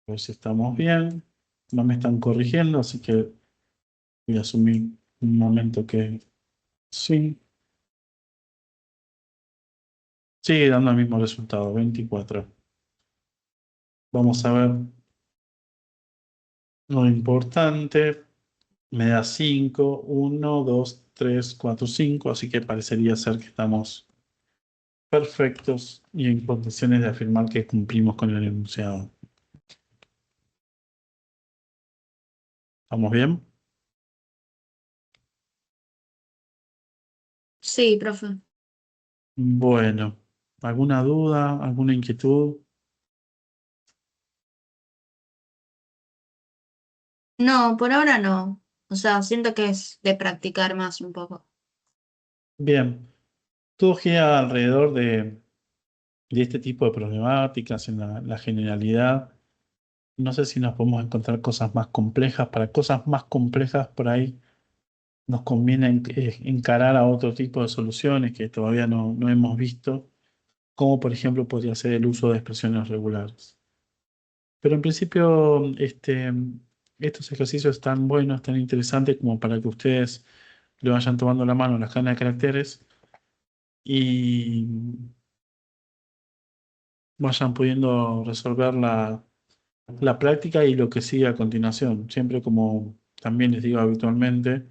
A ver si estamos bien. No me están corrigiendo, así que voy a asumir un momento que sí. Sigue dando el mismo resultado, 24. Vamos a ver lo importante. Me da 5, 1, 2, 3, 4, 5. Así que parecería ser que estamos perfectos y en condiciones de afirmar que cumplimos con el enunciado. ¿Estamos bien? Sí, profe. Bueno, ¿alguna duda? ¿Alguna inquietud? No, por ahora no. O sea, siento que es de practicar más un poco. Bien, todo gira alrededor de este tipo de problemáticas en la generalidad. No sé si nos podemos encontrar cosas más complejas. Para cosas más complejas por ahí nos conviene encarar a otro tipo de soluciones que todavía no hemos visto, como por ejemplo podría ser el uso de expresiones regulares. Pero en principio, estos ejercicios están buenos, tan interesantes como para que ustedes le vayan tomando la mano a las cadenas de caracteres y vayan pudiendo resolver la práctica y lo que sigue a continuación. Siempre como también les digo habitualmente,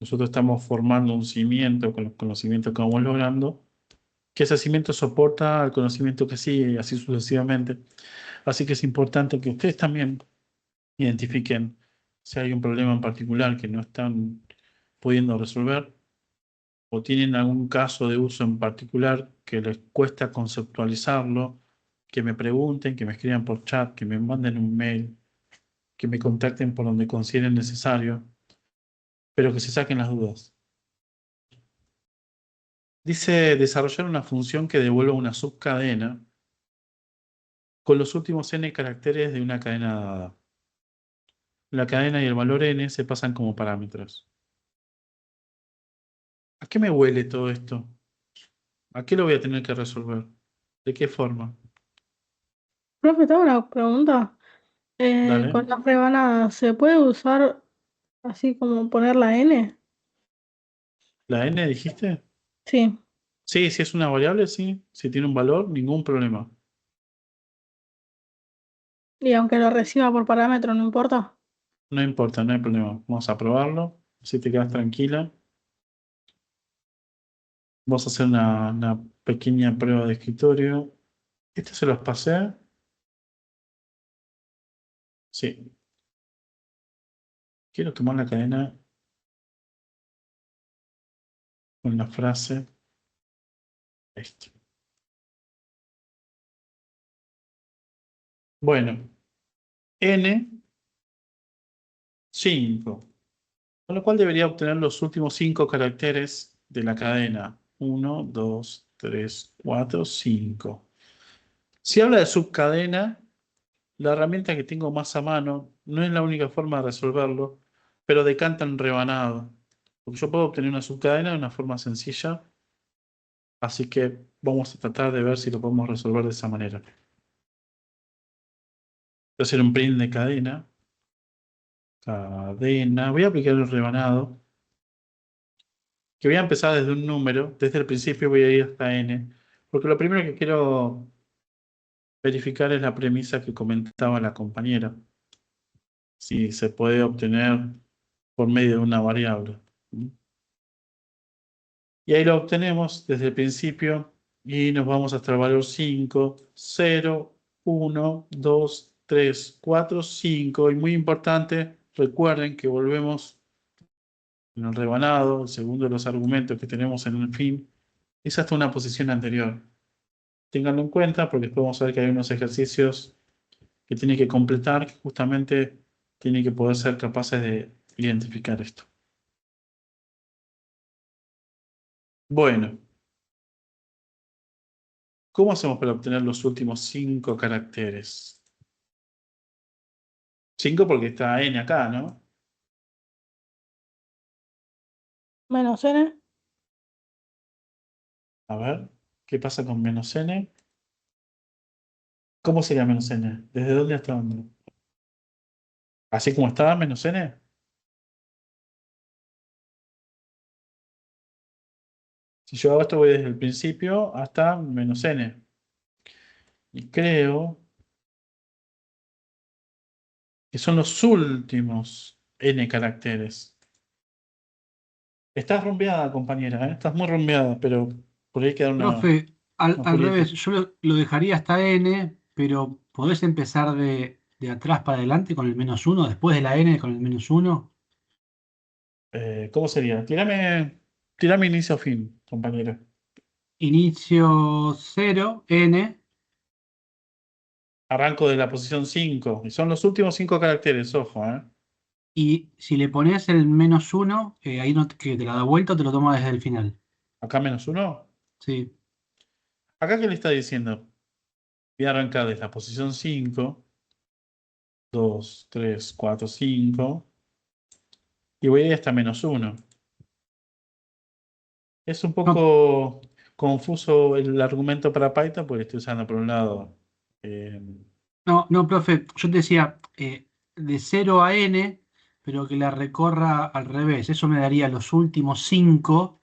nosotros estamos formando un cimiento con los conocimientos que vamos logrando, que ese cimiento soporta al conocimiento que sigue y así sucesivamente. Así que es importante que ustedes también identifiquen si hay un problema en particular que no están pudiendo resolver o tienen algún caso de uso en particular que les cuesta conceptualizarlo, que me pregunten, que me escriban por chat, que me manden un mail, que me contacten por donde consideren necesario, pero que se saquen las dudas. Dice desarrollar una función que devuelva una subcadena con los últimos n caracteres de una cadena dada. La cadena y el valor n se pasan como parámetros. ¿A qué me huele todo esto? ¿A qué lo voy a tener que resolver? ¿De qué forma? Profe, tengo una pregunta. Dale. Con las rebanadas, ¿se puede usar así como poner la N? ¿La n dijiste? Sí. Sí, si es una variable, sí. Si tiene un valor, ningún problema. Y aunque lo reciba por parámetro, no importa. No importa, no hay problema. Vamos a probarlo. Si te quedas tranquila. Vamos a hacer una pequeña prueba de escritorio. Este se los pasé. Sí. Quiero tomar la cadena con la frase. Esto. Bueno, n 5. Con lo cual debería obtener los últimos 5 caracteres de la cadena 1, 2, 3, 4, 5. Si habla de subcadena, la herramienta que tengo más a mano no es la única forma de resolverlo, pero decanta en rebanado. Porque yo puedo obtener una subcadena de una forma sencilla, así que vamos a tratar de ver si lo podemos resolver de esa manera. Voy a hacer un print de cadena. Cadena. Voy a aplicar el rebanado. Que voy a empezar desde un número. Desde el principio voy a ir hasta n. Porque lo primero que quiero verificar es la premisa que comentaba la compañera. Si se puede obtener por medio de una variable. Y ahí lo obtenemos desde el principio y nos vamos hasta el valor 5, 0, 1, 2, 3, 4, 5. Y muy importante, recuerden que volvemos en el rebanado, el segundo de los argumentos que tenemos en el fin, es hasta una posición anterior. Ténganlo en cuenta porque después vamos a ver que hay unos ejercicios que tienen que completar, que justamente tienen que poder ser capaces de identificar esto. Bueno, ¿cómo hacemos para obtener los últimos 5 caracteres? 5 porque está n acá, ¿no? Menos n. A ver, ¿qué pasa con menos n? ¿Cómo sería menos n? ¿Desde dónde hasta dónde? ¿Así como estaba menos n? Si yo hago esto voy desde el principio hasta menos n. Y creo que son los últimos n caracteres. Estás rumbeada, compañera, ¿eh? Estás muy rumbeada, pero por ahí queda una... Profe, al Julieta. revés, yo lo dejaría hasta n, pero ¿podés empezar de atrás para adelante con el -1, después de la n con el -1? ¿Cómo sería? Tirame inicio a fin, compañero. Inicio 0, n, Arranco de la posición 5. Y son los últimos 5 caracteres, ojo, ¿eh? y si le pones el -1, ahí no, que te la da vuelta o te lo toma desde el final. Acá menos 1. Sí. ¿Acá qué le está diciendo? Voy a arrancar desde la posición 5. 2, 3, 4, 5. Y voy a ir hasta menos 1. Es un poco confuso el argumento para Python porque estoy usando por un lado. No, profe, yo te decía de 0 a n, pero que la recorra al revés. Eso me daría los últimos 5,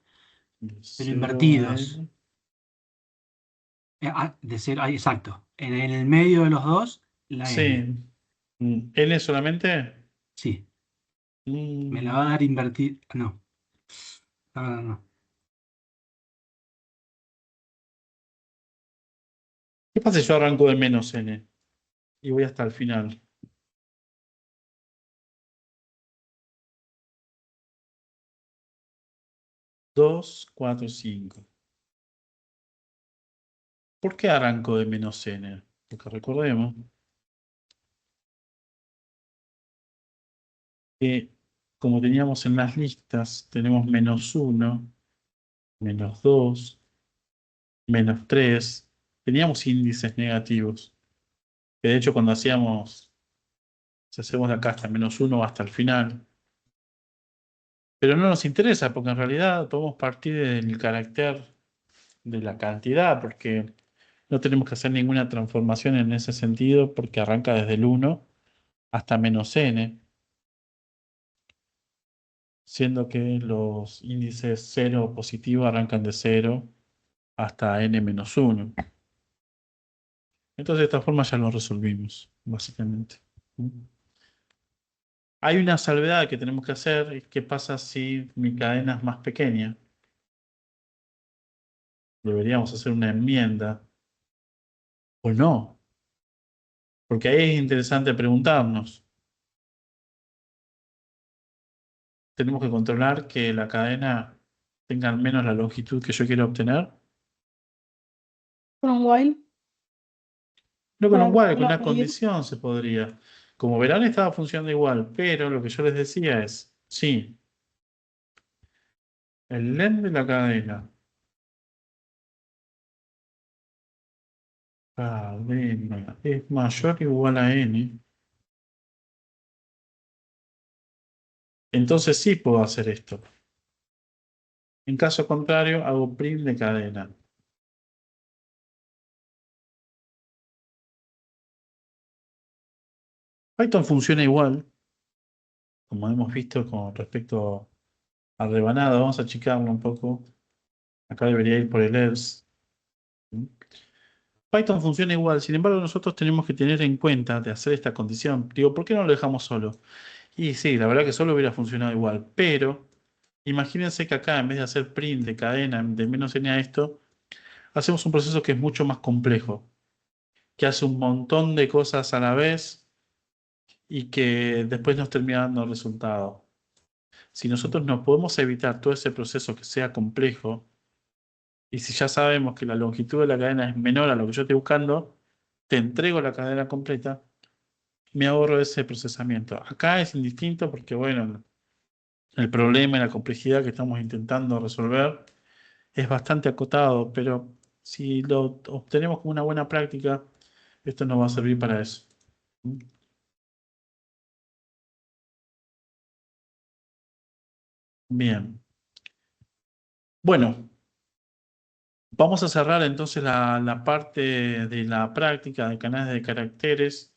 pero 0 invertidos. a n. De 0, exacto. En el medio de los dos, la n. Sí. ¿N solamente? Sí, Mm, me la va a dar invertir. No, no. ¿Qué pasa si yo arranco de menos n? Y voy hasta el final. Dos, 4, 5. ¿Por qué arranco de menos n? Porque recordemos que como teníamos en las listas, tenemos menos 1, menos 2, menos 3. Teníamos índices negativos. Que de hecho cuando si hacemos de acá hasta menos 1 hasta el final. Pero no nos interesa porque en realidad podemos partir del carácter de la cantidad porque no tenemos que hacer ninguna transformación en ese sentido porque arranca desde el 1 hasta menos n, siendo que los índices 0 positivo arrancan de 0 hasta n menos 1. Entonces de esta forma ya lo resolvimos, básicamente. Hay una salvedad que tenemos que hacer. ¿Qué pasa si mi cadena es más pequeña? Deberíamos hacer una enmienda. ¿O no? Porque ahí es interesante preguntarnos. Tenemos que controlar que la cadena tenga al menos la longitud que yo quiero obtener. Con un while. No con un Para while, con poderlo una medir. condición se podría. Como verán, estaba funcionando igual, pero lo que yo les decía es, sí, el len de la cadena cadena es mayor o igual a n, entonces sí puedo hacer esto. En caso contrario, hago print de cadena. Python funciona igual, como hemos visto con respecto al rebanado. Vamos a achicarlo un poco. Acá debería ir por el else. Python funciona igual, sin embargo nosotros tenemos que tener en cuenta de hacer esta condición. Digo, ¿por qué no lo dejamos solo? Y sí, la verdad que solo hubiera funcionado igual, pero imagínense que acá en vez de hacer print de cadena de menos n a esto, hacemos un proceso que es mucho más complejo, que hace un montón de cosas a la vez y que después nos termina dando resultados. Si nosotros no podemos evitar todo ese proceso que sea complejo, y si ya sabemos que la longitud de la cadena es menor a lo que yo estoy buscando, te entrego la cadena completa, me ahorro ese procesamiento. Acá es indistinto porque, bueno, el problema y la complejidad que estamos intentando resolver es bastante acotado, pero si lo obtenemos como una buena práctica, esto nos va a servir para eso. Bien. Bueno, vamos a cerrar entonces la parte de la práctica de canales de caracteres